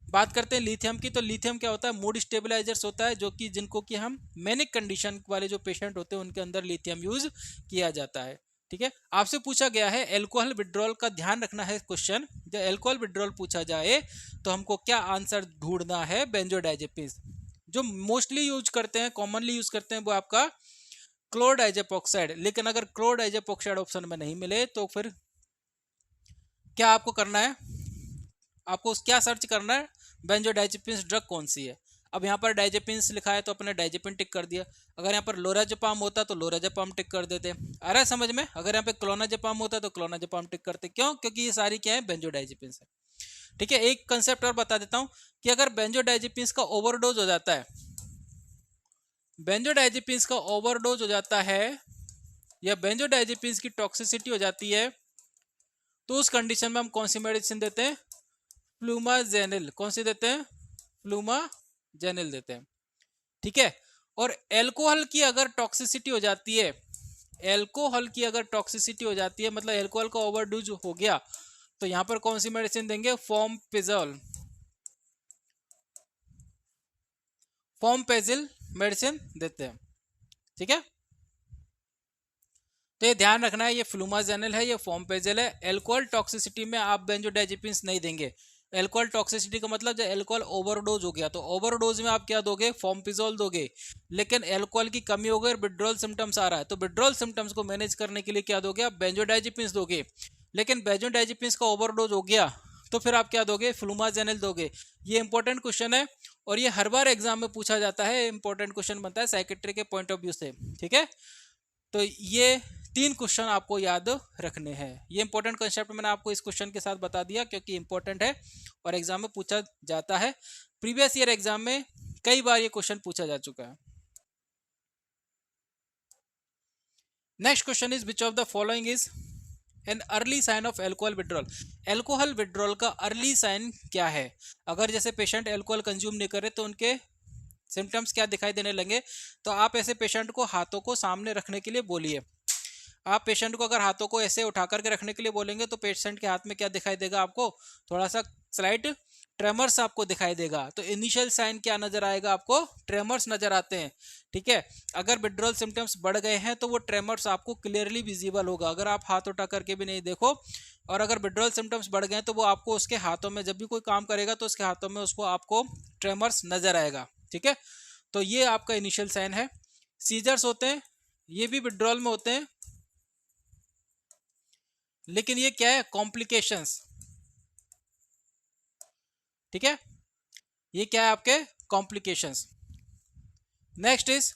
[SPEAKER 1] बात करते हैं लिथियम की। तो लिथियम क्या होता है? मूड स्टेबलाइजर्स होता है, जो कि जिनको कि हम मैनिक कंडीशन वाले जो पेशेंट होते हैं उनके अंदर लिथियम यूज किया जाता है। ठीक है, आपसे पूछा गया है एल्कोहल विड्रॉल का, ध्यान रखना है क्वेश्चन। जब एल्कोहल विड्रॉल पूछा जाए तो हमको क्या आंसर ढूंढना है? बेंजोडाइजेपिन्स। जो मोस्टली यूज करते हैं, कॉमनली यूज करते हैं, वो आपका क्लोरडाइजेपोक्साइड। लेकिन अगर क्लोरडाइजेपोक्साइड ऑप्शन में नहीं मिले तो फिर क्या आपको करना है? आपको क्या सर्च करना है? बेंजोडाइजेपिन्स ड्रग कौन सी है। अब यहाँ पर डाइजेपिन्स लिखा है तो अपने डाइजेपिन टिक कर दिया। अगर यहाँ पर लोराजेपाम होता तो लोराजेपाम टिक कर देते। आ रहा है समझ में? अगर यहाँ पे क्लोनाजेपाम होता तो क्लोनाजेपाम टिक करते। क्यों? क्योंकि ये सारी क्या है? बेंजोडाइजेपिन्स है। ठीक है, एक कंसेप्ट और बता देता हूँ कि अगर बेंजोडाइजेपिन्स का ओवरडोज हो जाता है, बेंजोडाइजेपिन्स का ओवरडोज हो जाता है या बेंजोडाइजेपिन्स की टॉक्सिसिटी हो जाती है, तो उस कंडीशन में हम कौन सी मेडिसिन देते हैं? फ्लूमाजेनिल। कौन सी देते हैं? फ्लूमाजेनिल देते हैं। ठीक है, और एल्कोहल की अगर टॉक्सिसिटी हो जाती है, एल्कोहल की अगर टॉक्सिसिटी हो जाती है मतलब एल्कोहल का ओवरडोज हो गया, तो यहां पर कौन सी मेडिसिन देंगे? फॉर्मपेजिल। फॉर्मपेजिल मेडिसिन देते हैं। ठीक है, तो ये ध्यान रखना है, ये फ्लूमाजेनिल है, ये फॉर्मपेजिल है। एल्कोहल टॉक्सिसिटी में आप बेंजोडाइजेपिन्स नहीं देंगे। एल्कोहल टॉक्सिसिटी का मतलब जब एल्कोहल ओवरडोज हो गया तो ओवरडोज में आप क्या दोगे? फॉर्मपिजोल दोगे। लेकिन एल्कोहल की कमी हो गई और विड्रॉल सिम्टम्स आ रहा है, तो विड्रॉल सिम्टम्स को मैनेज करने के लिए क्या दोगे? आप बेंजोडाइजेपिन्स दोगे। लेकिन बेंजोडाइजेपिन्स का ओवरडोज हो गया तो फिर आप क्या दोगे? फ्लूमाजेनिल दोगे। ये इंपॉर्टेंट क्वेश्चन है और ये हर बार एग्जाम में पूछा जाता है। इंपॉर्टेंट क्वेश्चन बनता है साइकेट्री के पॉइंट ऑफ व्यू से। ठीक है, तो ये 3 क्वेश्चन आपको याद रखने हैं। ये इंपॉर्टेंट कंसेप्ट मैंने आपको इस क्वेश्चन के साथ बता दिया क्योंकि इंपॉर्टेंट है और एग्जाम में पूछा जाता है। प्रीवियस ईयर एग्जाम में कई बार ये क्वेश्चन पूछा जा चुका है। Next question is which of the following is an early sign of alcohol withdrawal. Alcohol withdrawal का अर्ली साइन क्या है? अगर जैसे पेशेंट एल्कोहल कंज्यूम नहीं करे तो उनके सिम्टम्स क्या दिखाई देने लगे, तो आप ऐसे पेशेंट को हाथों को सामने रखने के लिए बोलिए। आप पेशेंट को अगर हाथों को ऐसे उठा करके रखने के लिए बोलेंगे तो पेशेंट के हाथ में क्या दिखाई देगा? आपको थोड़ा सा स्लाइट ट्रेमर्स आपको दिखाई देगा। तो इनिशियल साइन क्या नजर आएगा? आपको ट्रेमर्स नजर आते हैं। ठीक है, अगर विड्रॉल सिम्टम्स बढ़ गए हैं तो वो ट्रेमर्स आपको क्लियरली विजिबल होगा। अगर आप हाथ उठा करके भी नहीं देखो और अगर विड्रॉल सिम्टम्स बढ़ गए हैं तो वो आपको उसके हाथों में, जब भी कोई काम करेगा तो उसके हाथों में उसको आपको ट्रेमर्स नजर आएगा। ठीक है, तो ये आपका इनिशियल साइन है। सीजर्स होते हैं, ये भी विड्रॉल में होते हैं, लेकिन ये क्या है? कॉम्प्लिकेशंस। ठीक है, ये क्या है? आपके complications. Next is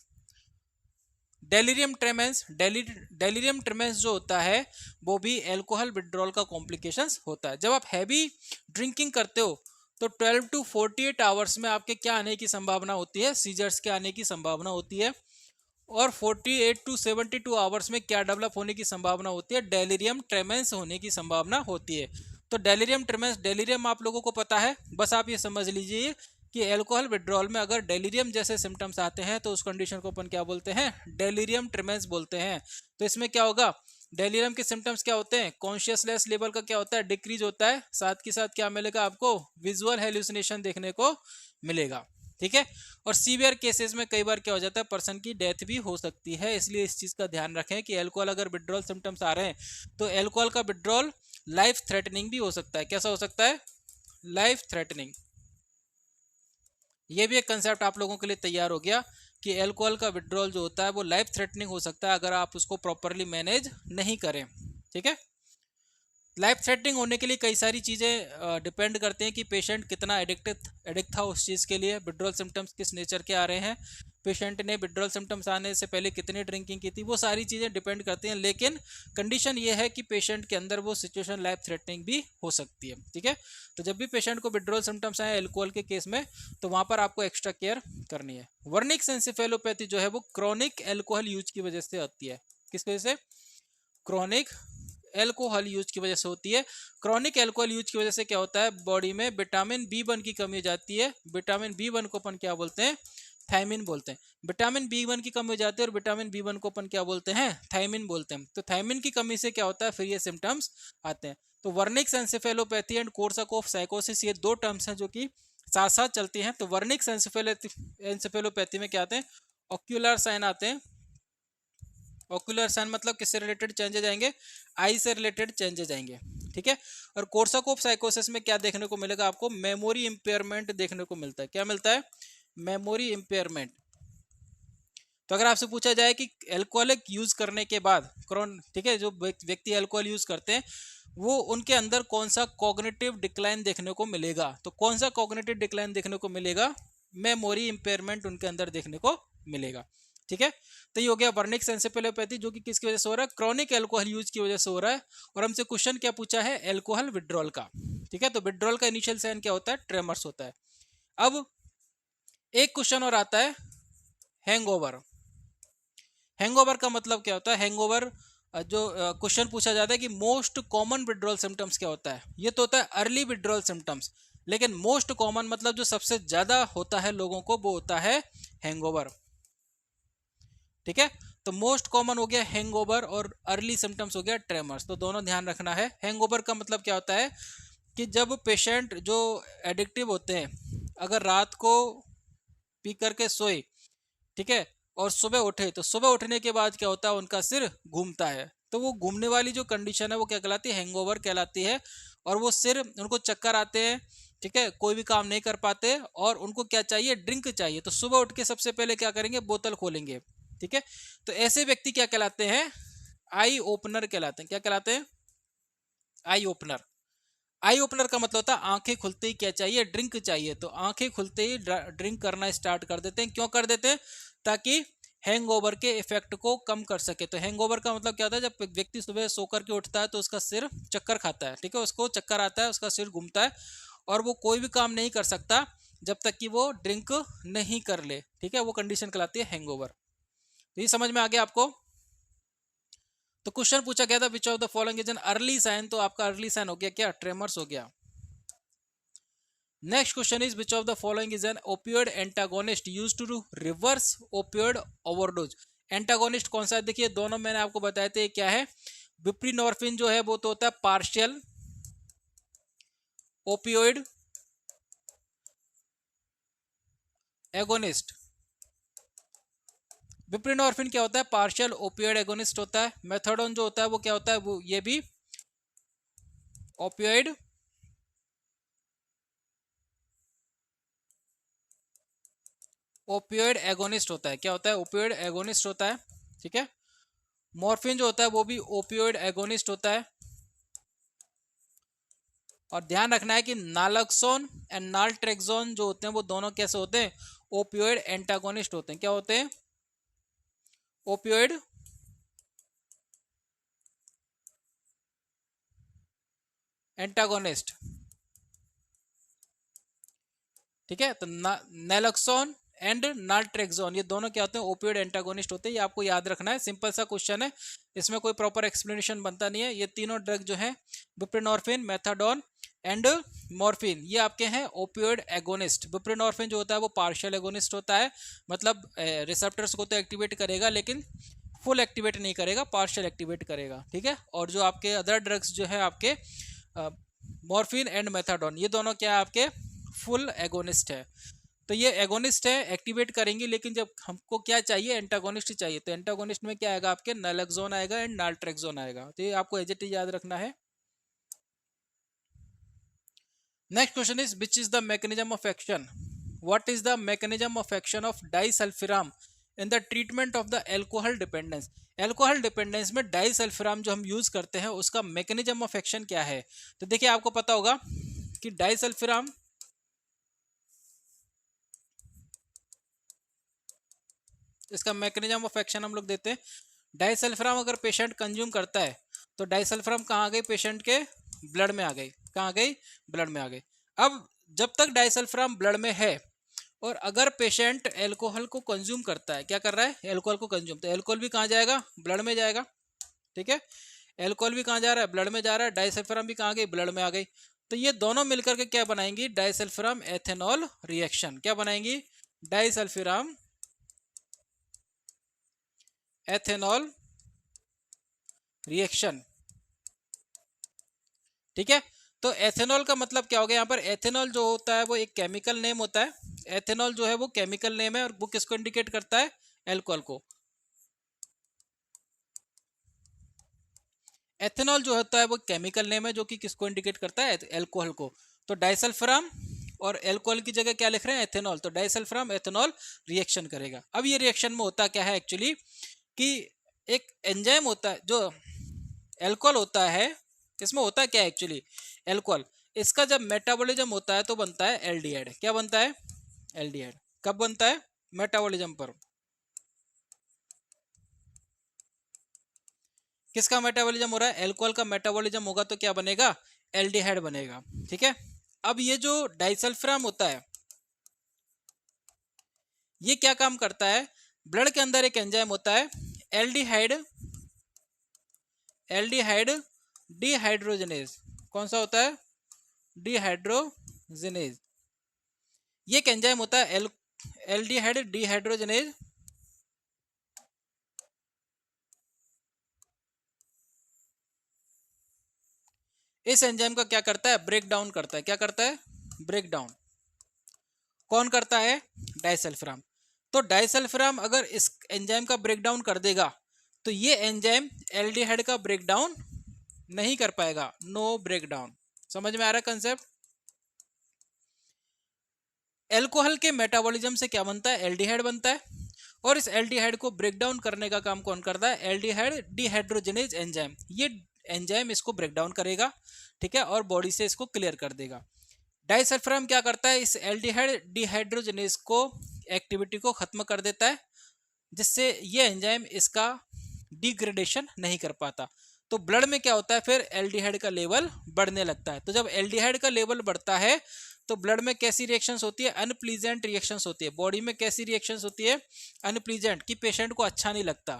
[SPEAKER 1] delirium ट्रेमेंस, delirium ट्रेमेंस जो होता है वो भी एल्कोहल विड्रॉल का कॉम्प्लिकेशंस होता है। जब आप हैवी ड्रिंकिंग करते हो तो 12 टू 48 आवर्स में आपके क्या आने की संभावना होती है, सीजर्स के आने की संभावना होती है। और 48 टू 72 आवर्स में क्या डेवलप होने की संभावना होती है, डेलिरियम ट्रेमेंस होने की संभावना होती है। तो डेलिरियम ट्रेमेंस, डेलिरियम आप लोगों को पता है, बस आप ये समझ लीजिए कि एल्कोहल विड्रॉल में अगर डेलिरियम जैसे सिम्टम्स आते हैं तो उस कंडीशन को अपन क्या बोलते हैं, डेलिरियम ट्रेमेंस बोलते हैं। तो इसमें क्या होगा, डेलिरियम के सिम्टम्स क्या होते हैं, कॉन्शियसनेस लेवल का क्या होता है, डिक्रीज होता है, साथ के साथ क्या मिलेगा आपको, विजुअल हेल्यूसिनेशन देखने को मिलेगा। ठीक है। और सीवियर केसेस में कई बार क्या हो जाता है, पर्सन की डेथ भी हो सकती है। इसलिए इस चीज का ध्यान रखें कि अल्कोहल अगर विड्रॉल सिम्टम्स आ रहे हैं तो अल्कोहल का विड्रॉल लाइफ थ्रेटनिंग भी हो सकता है। कैसा हो सकता है, लाइफ थ्रेटनिंग। ये भी एक कंसेप्ट आप लोगों के लिए तैयार हो गया कि अल्कोहल का विड्रॉल जो होता है वो लाइफ थ्रेटनिंग हो सकता है अगर आप उसको प्रॉपरली मैनेज नहीं करें। ठीक है। लाइफ थ्रेटनिंग होने के लिए कई सारी चीज़ें डिपेंड करते हैं कि पेशेंट कितना एडिक्ट था उस चीज़ के लिए, विड्रॉल सिम्टम्स किस नेचर के आ रहे हैं, पेशेंट ने विड्रॉल सिम्टम्स आने से पहले कितनी ड्रिंकिंग की थी, वो सारी चीज़ें डिपेंड करती हैं। लेकिन कंडीशन ये है कि पेशेंट के अंदर वो सिचुएशन लाइफ थ्रेटनिंग भी हो सकती है। ठीक है। तो जब भी पेशेंट को विड्रॉल सिम्टम्स आए एल्कोहल के केस में तो वहाँ पर आपको एक्स्ट्रा केयर करनी है। वर्निक एन्सेफेलोपैथी जो है वो क्रॉनिक एल्कोहल यूज की वजह से आती है। किस वजह से, क्रॉनिक एल्कोहल यूज की वजह से होती है। क्रॉनिक एल्कोहल यूज की वजह से क्या होता है, बॉडी में विटामिन B1 की कमी हो जाती है। विटामिन B1 को अपन क्या बोलते हैं, थायमिन बोलते हैं। विटामिन B1 की कमी हो जाती है और विटामिन B1 को अपन क्या बोलते हैं, थायमिन बोलते हैं। तो थायमिन की कमी से क्या होता है, फिर ये सिम्टम्स आते हैं। तो वर्निक एन्सेफेलोपैथी एंड कोर्साकॉफ साइकोसिस, ये दो टर्म्स हैं जो कि साथ साथ चलती हैं। तो वर्निक एन्सेफेलोपैथी में क्या आते हैं, ऑक्यूलर साइन आते हैं। ऑक्यूलर साइन मतलब किससे रिलेटेड चेंजेज आएंगे, आई से रिलेटेड चेंजेज आएंगे। ठीक है। और कोर्साकॉफ साइकोसिस में क्या देखने को मिलेगा आपको, मेमोरी इंपेयरमेंट देखने को मिलता है। क्या मिलता है, मेमोरी इंपेयरमेंट। तो अगर आपसे पूछा जाए कि एल्कोहलिक यूज करने के बाद ठीक है, जो व्यक्ति अल्कोहल यूज करते हैं वो उनके अंदर कौन सा कॉग्निटिव डिक्लाइन देखने को मिलेगा, तो कौन सा कॉग्निटिव डिक्लाइन देखने को मिलेगा, मेमोरी इंपेयरमेंट उनके अंदर देखने को मिलेगा। ठीक है। तो ये हो गया वर्निक एन्सेफेलोपैथी, जो कि किसकी वजह से हो रहा है, क्रॉनिक एल्कोहल यूज की वजह से हो रहा है। और हमसे क्वेश्चन क्या पूछा है, एल्कोहल विड्रॉल का। ठीक है। तो विड्रॉल का इनिशियल साइन क्या होता है, ट्रेमर्स होता है। अब एक क्वेश्चन और आता है, हैंगओवर। हैंगओवर का मतलब क्या होता है, हैंगओवर जो क्वेश्चन पूछा जाता है कि मोस्ट कॉमन विड्रॉल सिम्टम्स क्या होता है, ये तो होता है अर्ली विड्रॉल सिम्टम्स, लेकिन मोस्ट कॉमन मतलब जो सबसे ज्यादा होता है लोगों को वो होता है हैंगओवर। ठीक है। तो मोस्ट कॉमन हो गया हैंगओवर और अर्ली सिम्टम्स हो गया ट्रेमर्स। तो दोनों ध्यान रखना है। हैंगओवर का मतलब क्या होता है कि जब पेशेंट जो एडिक्टिव होते हैं अगर रात को पी करके सोए, ठीक है, और सुबह उठे तो सुबह उठने के बाद क्या होता है, उनका सिर घूमता है। तो वो घूमने वाली जो कंडीशन है वो क्या कहलाती है, हैंगओवर कहलाती है। और वो सिर, उनको चक्कर आते हैं, ठीक है, कोई भी काम नहीं कर पाते और उनको क्या चाहिए, ड्रिंक चाहिए। तो सुबह उठ के सबसे पहले क्या करेंगे, बोतल खोलेंगे। ठीक है। तो ऐसे व्यक्ति क्या कहलाते हैं, आई ओपनर कहलाते हैं। क्या कहलाते हैं, आई ओपनर। आई ओपनर का मतलब होता है आंखें खुलते ही क्या चाहिए, ड्रिंक चाहिए। तो आंखें खुलते ही ड्रिंक करना स्टार्ट कर देते हैं। क्यों कर देते हैं, ताकि हैंगओवर के इफेक्ट को कम कर सके। तो हैंगओवर का मतलब क्या होता है, जब व्यक्ति सुबह सोकर के उठता है तो उसका सिर चक्कर खाता है। ठीक है, उसको चक्कर आता है, उसका सिर घूमता है और वो कोई भी काम नहीं कर सकता जब तक कि वो ड्रिंक नहीं कर ले। ठीक है, वो कंडीशन कहलाती है हैंगओवर। तो ये समझ में आ गया आपको। तो क्वेश्चन पूछा गया था which of the following is an early sign, तो आपका अर्ली साइन हो गया क्या, ट्रेमर्स हो गया। Next question is which of the following is an opioid antagonist used to reverse opioid overdose. Antagonist कौन सा है, देखिए दोनों मैंने आपको बताए थे, क्या है, बुप्रीनोर्फिन जो है वो तो होता है पार्शियल ओपियोइड एगोनिस्ट। बुप्रीनोर्फिन क्या होता है, पार्शियल ओपियोइड एगोनिस्ट होता है। मेथाडोन जो होता है वो क्या होता है, वो ये भी ओपियोइड ओपियोइड एगोनिस्ट होता है। क्या होता है, ओपियोइड एगोनिस्ट होता है। ठीक है। मॉर्फिन जो होता है वो भी ओपियोइड एगोनिस्ट होता है। और ध्यान रखना है कि नालक्सोन एंड नालट्रेक्सोन जो होते हैं वो दोनों कैसे होते हैं, ओपियोइड एंटागोनिस्ट होते हैं। क्या होते हैं, ओपियोइड एंटागोनिस्ट, ठीक है। तो नैलोक्सोन एंड नाल्ट्रेक्सोन ये दोनों क्या होते हैं, ओपियोइड एंटागोनिस्ट होते हैं। ये आपको याद रखना है, सिंपल सा क्वेश्चन है, इसमें कोई प्रॉपर एक्सप्लेनेशन बनता नहीं है। ये तीनों ड्रग जो है बुप्रेनॉर्फिन, मेथाडोन एंड मॉर्फिन, ये आपके हैं ओपियोइड एगोनिस्ट। बुप्रेनॉर्फिन जो होता है वो पार्शियल एगोनिस्ट होता है, मतलब रिसेप्टर्स को तो एक्टिवेट करेगा लेकिन फुल एक्टिवेट नहीं करेगा, पार्शियल एक्टिवेट करेगा, ठीक है। और जो आपके अदर ड्रग्स जो है आपके मॉर्फिन एंड मेथाडोन, ये दोनों क्या है आपके फुल एगोनिस्ट है। तो ये एगोनिस्ट है, एक्टिवेट करेंगे, लेकिन जब हमको क्या चाहिए, एंटागोनिस्ट चाहिए। तो एंटागोनिस्ट में क्या आएगा आपके, नैलोक्सोन आएगा एंड नाल्ट्रेक्सोन आएगा। तो ये आपको एज इट इज याद रखना है। Next question is which is the mechanism of action, what is the mechanism of action of disulfiram in the treatment of the alcohol dependence. Alcohol dependence में disulfiram जो हम यूज करते हैं उसका mechanism of action क्या है। तो देखिए आपको पता होगा कि डाइसल्फिराम इसका मैकेनिज्म ऑफ एक्शन हम लोग देते हैं। डाइसल्फिराम अगर पेशेंट कंज्यूम करता है तो डाइसल्फिराम कहाँ आ गई, पेशेंट के ब्लड में आ गई। कहाँ आ गई, ब्लड में आ गई। अब जब तक डाइसल्फिराम ब्लड में है और अगर पेशेंट एल्कोहल को कंज्यूम करता है, क्या कर रहा है, एल्कोहल को कंज्यूम, तो एल्कोहल भी कहाँ जाएगा, ब्लड में जाएगा, ठीक है। एल्कोहल भी कहाँ जा रहा है, ब्लड में जा रहा है। डाइसल्फिराम भी कहाँ गई, ब्लड में आ गई। तो ये दोनों मिलकर के क्या बनाएंगी, डाइसल्फिराम एथेनॉल रिएक्शन। क्या बनाएंगी, डाइसल्फिराम एथेनॉल रिएक्शन, ठीक है। तो एथेनॉल का मतलब क्या हो गया, यहाँ पर एथेनॉल जो होता है वो एक केमिकल नेम होता है। एथेनॉल जो है वो केमिकल नेम है और वो किसको इंडिकेट करता है, एल्कोहल को। एथेनॉल जो होता है वो केमिकल नेम है जो कि किसको इंडिकेट करता है, एल्कोहल को। तो डाइसल्फिराम और एल्कोहल की जगह क्या लिख रहे हैं, एथेनॉल। तो डाइसल्फिराम एथेनॉल रिएक्शन करेगा। अब ये रिएक्शन में होता क्या है एक्चुअली कि एक एंजाइम होता है जो एल्कोहल होता है, इसमें होता क्या है एक्चुअली, एल्कोहल इसका जब मेटाबॉलिज्म होता है तो बनता है एल्डिहाइड। क्या बनता है, एल्डिहाइड। कब बनता है, मेटाबॉलिज्म पर। किसका मेटाबॉलिज्म हो रहा है, एल्कोहल का मेटाबॉलिज्म होगा तो क्या बनेगा, एल्डिहाइड बनेगा, ठीक है। अब ये जो डाइसल्फिराम होता है ये क्या काम करता है, ब्लड के अंदर एक एंजाइम होता है एल्डिहाइड, एल्डिहाइड डिहाइड्रोजनेज। कौन सा होता है, डिहाइड्रोजनेज। ये एक एंजाइम होता है एल्डिहाइड डिहाइड्रोजनेज। इस एंजाइम का क्या करता है, ब्रेक डाउन करता है। क्या करता है, ब्रेक डाउन। कौन करता है, डाइसल्फिराम। तो डाइसल्फिराम अगर इस एंजाइम का ब्रेक डाउन कर देगा तो ये एंजाइम एल्डिहाइड का ब्रेक डाउन नहीं कर पाएगा, नो ब्रेक डाउन। समझ में आ रहा है कंसेप्ट। एल्कोहल के मेटाबॉलिज्म से क्या बनता है, एल्डिहाइड बनता है और इस एल्डिहाइड को ब्रेक डाउन करने का काम कौन करता है, एल्डिहाइड डिहाइड्रोजनेज एंजाइम। ये एंजाइम इसको ब्रेक डाउन करेगा, ठीक है, और बॉडी से इसको क्लियर कर देगा। डाइसल्फिराम क्या करता है, इस एल्डिहाइड डिहाइड्रोजनेज को एक्टिविटी को खत्म कर देता है, जिससे ये एंजाइम इसका डिग्रेडेशन नहीं कर पाता। तो ब्लड में क्या होता है, फिर एल्डिहाइड का लेवल बढ़ने लगता है। तो जब एल्डिहाइड का लेवल बढ़ता है तो ब्लड में कैसी रिएक्शंस होती है, अनप्लीजेंट रिएक्शंस होती है। बॉडी में कैसी रिएक्शंस होती है, अनप्लीजेंट, कि पेशेंट को अच्छा नहीं लगता।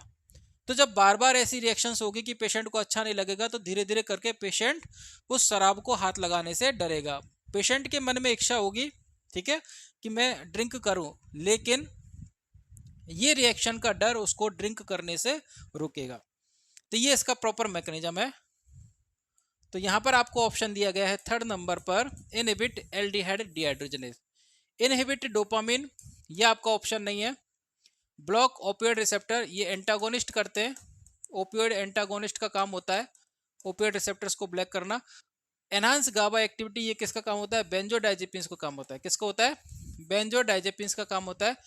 [SPEAKER 1] तो जब बार बार ऐसी रिएक्शंस होगी कि पेशेंट को अच्छा नहीं लगेगा तो धीरे धीरे करके पेशेंट उस शराब को हाथ लगाने से डरेगा। पेशेंट के मन में इच्छा होगी, ठीक है, कि मैं ड्रिंक करूं, लेकिन ये रिएक्शन का डर उसको ड्रिंक करने से रोकेगा। तो ये इसका प्रॉपर मैकेनिज्म है। तो यहां पर आपको ऑप्शन दिया गया है थर्ड नंबर पर, inhibit aldehyde dehydrogenase. Inhibit dopamine, ये आपका ऑप्शन नहीं है। ब्लॉक ओपियोइड रिसेप्टर, ये एंटागोनिस्ट करते हैं। ओपियोइड एंटागोनिस्ट का काम होता है ओपियोइड रिसेप्टर्स को ब्लॉक करना। एनहांस गाबा एक्टिविटी, ये किसका काम होता है, बेंजोडाइजेपिन्स का काम होता है। किसका होता है, बेंजोडाइजेपिन्स का काम होता है।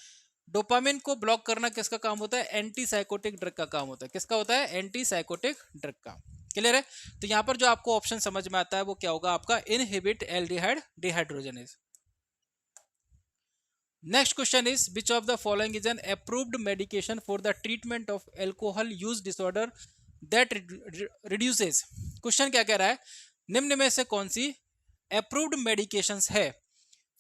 [SPEAKER 1] डोपामिन को ब्लॉक करना किसका काम होता है, एंटी साइकोटिक ड्रग का काम होता है। किसका होता है, एंटी साइकोटिक ड्रग का। क्लियर है। तो यहां पर जो आपको ऑप्शन समझ में आता है वो क्या होगा आपका, inhibit aldehyde dehydrogenase. Next question is which of the following is N approved medication for the treatment of alcohol use disorder that reduces. Question क्या कह रहा है, निम्न में से कौन सी अप्रूव्ड मेडिकेशंस है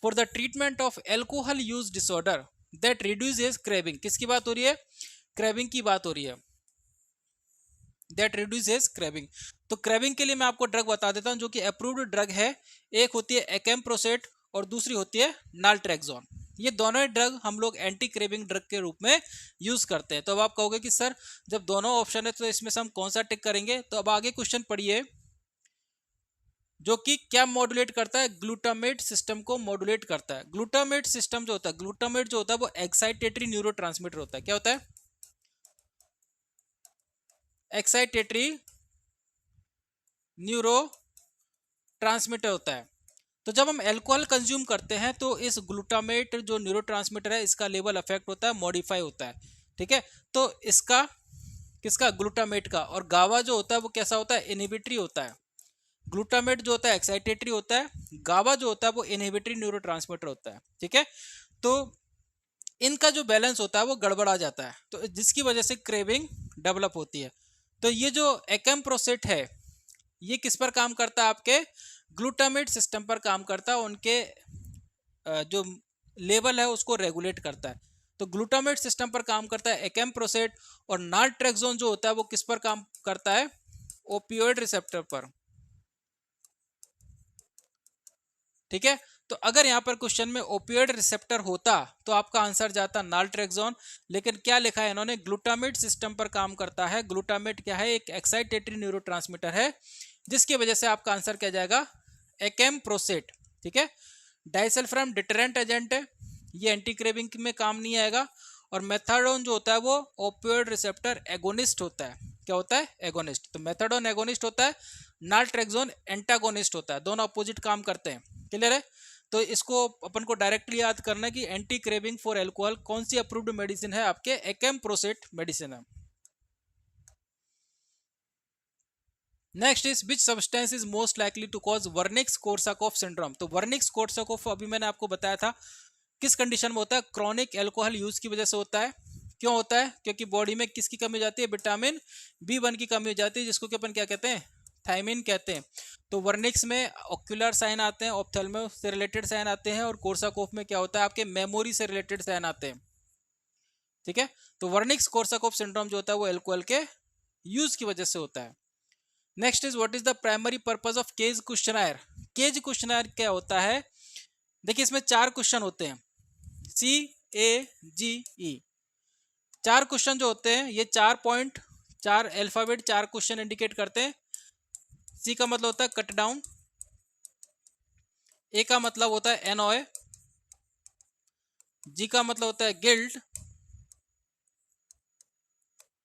[SPEAKER 1] for the treatment of alcohol use disorder that reduces craving. किसकी बात हो रही है, क्रेविंग की बात हो रही है, दैट रिड्यूसेस क्रेविंग। तो क्रेविंग के लिए मैं आपको ड्रग बता देता हूं जो कि अप्रूव्ड ड्रग है। एक होती है एकम्प्रोसेट और दूसरी होती है नाल्ट्रेक्सोन। ये दोनों ही ड्रग हम लोग एंटी क्रेविंग ड्रग के रूप में यूज करते हैं। तो अब आप कहोगे कि सर जब दोनों ऑप्शन है तो इसमें से हम कौन सा टिक करेंगे। तो अब आगे क्वेश्चन पढ़िए, जो कि क्या मॉड्यूलेट करता है, ग्लूटामेट सिस्टम को मॉड्यूलेट करता है। ग्लूटामेट सिस्टम जो होता है, ग्लूटामेट जो होता है वो एक्साइटेटरी न्यूरोट्रांसमीटर होता है। क्या होता है, एक्साइटेटरी न्यूरो ट्रांसमीटर होता है। तो जब हम अल्कोहल कंज्यूम करते हैं तो इस ग्लूटामेट जो न्यूरोट्रांसमीटर है इसका लेवल अफेक्ट होता है, मॉडिफाई होता है। ठीक है, तो इसका किसका, ग्लूटामेट का। और गावा जो होता है वो कैसा होता है, इनहिबिटरी होता है। ग्लूटामेट जो होता है एक्साइटेटरी होता है, गावा जो होता है वो इनहिबिटरी न्यूरोट्रांसमीटर होता है। ठीक है, तो इनका जो बैलेंस होता है वो गड़बड़ा जाता है, तो जिसकी वजह से क्रेविंग डेवलप होती है। तो ये जो एकम्प्रोसेट है ये किस पर काम करता है, आपके ग्लूटामेट सिस्टम पर काम करता है, उनके जो लेवल है उसको रेगुलेट करता है। तो ग्लूटामेट सिस्टम पर काम करता है एकम्प्रोसेट। और नाल्ट्रेक्सोन जो होता है वो किस पर काम करता है, ओपियोइड रिसेप्टर पर। ठीक है, तो अगर यहाँ पर क्वेश्चन में ओपियोइड रिसेप्टर होता तो आपका आंसर जाता नाल्ट्रेक्सोन, लेकिन क्या लिखा है इन्होंने, ग्लूटामेट सिस्टम पर काम करता है। ग्लूटामेट क्या है, एक एक्साइटेटरी न्यूरोट्रांसमीटर है, जिसकी वजह से आपका आंसर क्या जाएगा, एकम्प्रोसेट। ठीक है, डाइसल्फाम डिटरेंट एजेंट है, ये एंटी क्रेविंग में काम नहीं आएगा। और मेथाडोन जो होता है वो ओपियोइड रिसेप्टर एगोनिस्ट होता है। क्या होता है, एगोनिस्ट। तो मेथाडोन एगोनिस्ट होता है, नाल्ट्रेक्सोन एंटागोनिस्ट होता है, दोनों अपोजिट काम करते हैं। क्लियर है, तो इसको अपन को डायरेक्टली याद करना है कि एंटी क्रेविंग फॉर एल्कोहल कौन सी अप्रूव्ड मेडिसिन है, आपके एकम्प्रोसेट मेडिसिन है। Next is which substance is most likely to cause Wernicke's Korsakoff syndrome. तो वर्निक्स कोर्साकॉफ अभी मैंने आपको बताया था किस कंडीशन में होता है, क्रॉनिक एल्कोहल यूज की वजह से होता है। क्यों होता है, क्योंकि बॉडी में किसकी कमी हो जाती है, विटामिन B1 की कमी हो जाती है, जिसको कि अपन क्या कहते हैं, थायमिन कहते हैं। तो वर्निक्स में ऑक्यूलर साइन आते हैं, ऑप्थेल्मो से रिलेटेड साइन आते हैं, और कोर्साकॉफ में क्या होता है, आपके मेमोरी से रिलेटेड साइन आते हैं। ठीक है, तो वर्निक्स कोर्साकॉफ सिंड्रोम जो होता है वो एल्कोहल के यूज की वजह से होता है। Next is what is the primary purpose of CAGE questionnaire. CAGE questionnaire क्या होता है, देखिए इसमें 4 क्वेश्चन होते हैं, CAGE। 4 क्वेश्चन जो होते हैं ये 4 पॉइंट, 4 अल्फाबेट, 4 क्वेश्चन इंडिकेट करते हैं। C का मतलब होता है कट डाउन, A का मतलब होता है एनॉय, G का मतलब होता है गिल्ट,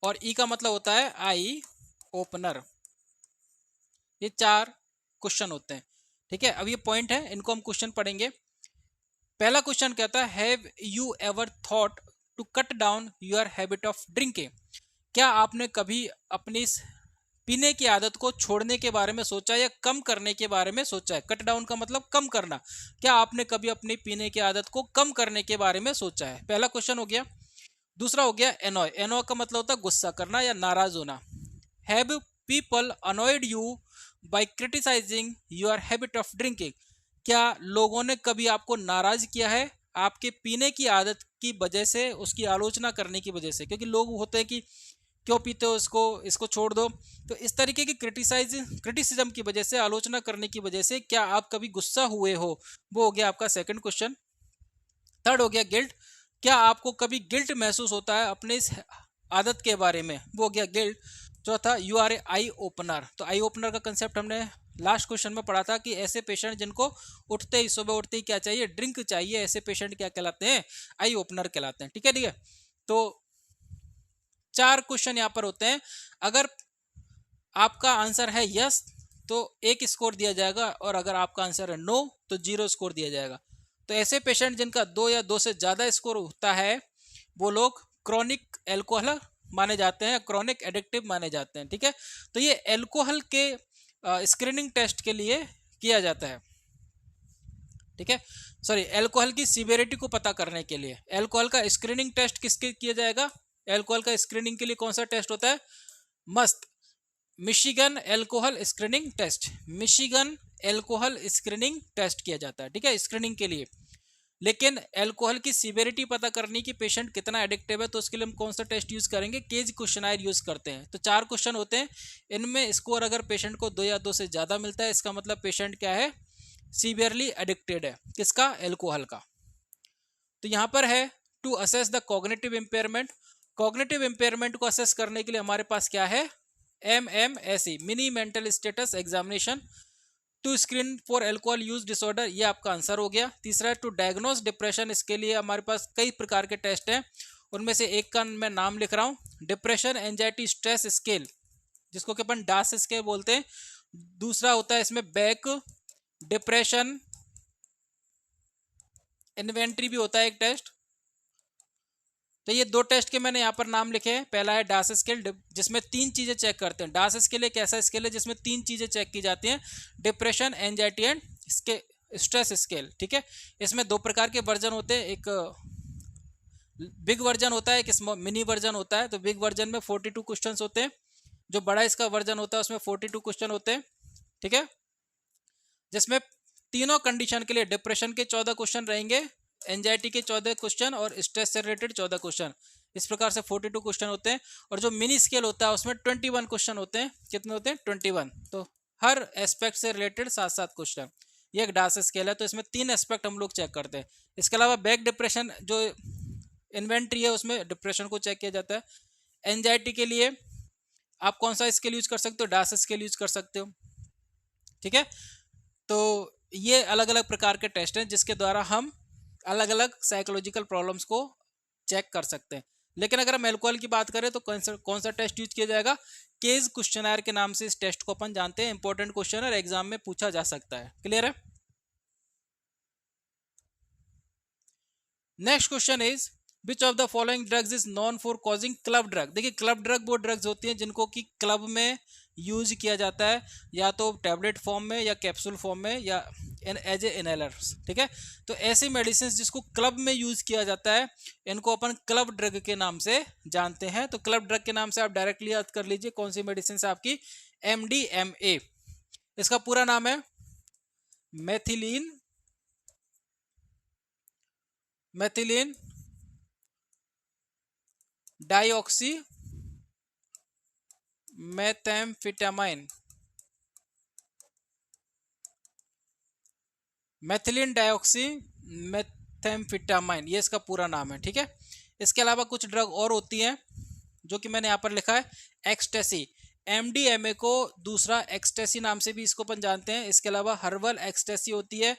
[SPEAKER 1] और E का मतलब होता है आई ओपनर। ये 4 क्वेश्चन होते हैं। ठीक है, अब ये पॉइंट है, इनको हम क्वेश्चन पढ़ेंगे। पहला क्वेश्चन कहता है, have you ever thought to cut down your habit of drinking. क्या आपने कभी अपनी पीने की आदत को छोड़ने के बारे में सोचा या कम करने के बारे में सोचा है। कट डाउन का मतलब कम करना। क्या आपने कभी अपनी पीने की आदत को कम करने के बारे में सोचा है, पहला क्वेश्चन हो गया। दूसरा हो गया एनॉय, एनॉय का मतलब होता है गुस्सा करना या नाराज होना। Have people annoyed you by criticising your habit of drinking. क्या लोगों ने कभी आपको नाराज किया है आपके पीने की आदत की वजह से, उसकी आलोचना करने की वजह से। क्योंकि लोग होते हैं कि क्यों पीते हो इसको छोड़ दो। तो इस तरीके की क्रिटिसिज्म की वजह से, आलोचना करने की वजह से क्या आप कभी गुस्सा हुए हो, वो हो गया आपका सेकंड क्वेश्चन। थर्ड हो गया गिल्ट, क्या आपको कभी गिल्ट महसूस होता है अपने इस आदत के बारे में, वो हो गया गिल्ट। चौथा, you are a eye opener. तो आई ओपनर का कंसेप्ट हमने लास्ट क्वेश्चन में पढ़ा था कि ऐसे पेशेंट जिनको उठते ही, सुबह उठते ही क्या चाहिए, ड्रिंक चाहिए, ऐसे पेशेंट क्या कहलाते हैं, आई ओपनर कहलाते हैं। ठीक है, ठीक है। तो 4 क्वेश्चन यहाँ पर होते हैं। अगर आपका आंसर है यस तो 1 स्कोर दिया जाएगा, और अगर आपका आंसर है नो तो 0 स्कोर दिया जाएगा। तो ऐसे पेशेंट जिनका 2 या 2 से ज़्यादा स्कोर होता है वो लोग क्रॉनिक एल्कोहल माने जाते हैं, क्रॉनिक एडिक्टिव माने जाते हैं। ठीक है, तो ये एल्कोहल के स्क्रीनिंग टेस्ट के लिए किया जाता है। ठीक है, सॉरी, एल्कोहल की सीवियरिटी को पता करने के लिए एल्कोहल का स्क्रीनिंग टेस्ट किसके किया जाएगा? एल्कोहल का स्क्रीनिंग के लिए कौन सा टेस्ट होता है? MAST, Michigan alcohol screening test, Michigan alcohol screening test किया जाता है, ठीक है, स्क्रीनिंग के लिए। लेकिन एल्कोहल की सीवियरिटी पता करनी कि पेशेंट कितना एडिक्टिव है, तो उसके लिए हम कौन सा टेस्ट यूज करेंगे? केज क्वेश्चनायर यूज करते हैं। तो 4 क्वेश्चन होते हैं, इनमें स्कोर अगर पेशेंट को 2 या 2 से ज्यादा मिलता है, इसका मतलब पेशेंट क्या है? सीवियरली एडिक्टेड है। किसका? एल्कोहल का। तो यहां पर है to assess the cognitive impairment. Cognitive impairment को असेस करने के लिए हमारे पास क्या है? MMSE, mini mental status examination. To screen for alcohol use disorder, ये आपका आंसर हो गया। तीसरा है टू डायग्नोज डिप्रेशन, इसके लिए हमारे पास कई प्रकार के टेस्ट हैं, उनमें से एक का मैं नाम लिख रहा हूं, डिप्रेशन एंजाइटी स्ट्रेस स्केल, जिसको कि अपन डास स्केल बोलते हैं। दूसरा होता है इसमें बैक डिप्रेशन इन्वेंट्री भी होता है एक टेस्ट। तो ये 2 टेस्ट के मैंने यहाँ पर नाम लिखे हैं। पहला है डास स्केल, जिसमें 3 चीजें चेक करते हैं। डास स्केल एक ऐसा स्केल है जिसमें 3 चीजें चेक की जाती हैं, depression, anxiety and stress scale, ठीक है। इसमें 2 प्रकार के वर्जन होते हैं, एक बिग वर्जन होता है, एक मिनी वर्जन होता है। तो बिग वर्जन में 42 क्वेश्चंस होते हैं, जो बड़ा इसका वर्जन होता है उसमें 42 क्वेश्चन होते हैं, ठीक है, जिसमें तीनों कंडीशन के लिए डिप्रेशन के 14 क्वेश्चन रहेंगे, एंजाइटी के 14 क्वेश्चन और स्ट्रेस से रिलेटेड 14 क्वेश्चन। इस प्रकार से 42 क्वेश्चन होते हैं। और जो मिनी स्केल होता है उसमें 21 क्वेश्चन होते हैं। कितने होते हैं? 21। तो हर एस्पेक्ट से रिलेटेड 7-7 क्वेश्चन। ये एक डास स्केल है, तो इसमें 3 एस्पेक्ट हम लोग चेक करते हैं। इसके अलावा बैक डिप्रेशन जो इन्वेंट्री है उसमें डिप्रेशन को चेक किया जाता है। एंजाइटी के लिए आप कौन सा स्केल यूज कर सकते हो? डास स्केल यूज कर सकते हो, ठीक है। तो ये अलग अलग प्रकार के टेस्ट हैं जिसके द्वारा हम अलग अलग साइकोलॉजिकल प्रॉब्लम्स को चेक कर सकते हैं। लेकिन अगर हम एल्कोहल की बात करें तो कौन सा टेस्ट यूज किया जाएगा? केज क्वेश्चनर के नाम से इस टेस्ट को अपन जानते हैं। इंपॉर्टेंट क्वेश्चन और एग्जाम में पूछा जा सकता है। क्लियर है? Next question is which of the following drugs is non for causing club drug. देखिए, क्लब ड्रग वो ड्रग्स होती हैं जिनको कि क्लब में यूज किया जाता है, या तो टैबलेट फॉर्म में या कैप्सूल फॉर्म में या एज ए इनहेलर्स, ठीक है। तो ऐसी मेडिसिन जिसको क्लब में यूज किया जाता है, इनको अपन क्लब ड्रग के नाम से जानते हैं। तो क्लब ड्रग के नाम से आप डायरेक्टली याद कर लीजिए कौन सी मेडिसिन है आपकी? MDMA। इसका पूरा नाम है methylene dioxy methamphetamine, methylene dioxy methamphetamine, ये इसका पूरा नाम है, ठीक है। इसके अलावा कुछ ड्रग और होती हैं जो कि मैंने यहाँ पर लिखा है, एक्सटेसी। MDMA को दूसरा एक्सटेसी नाम से भी इसको अपन जानते हैं। इसके अलावा हर्बल एक्सटेसी होती है,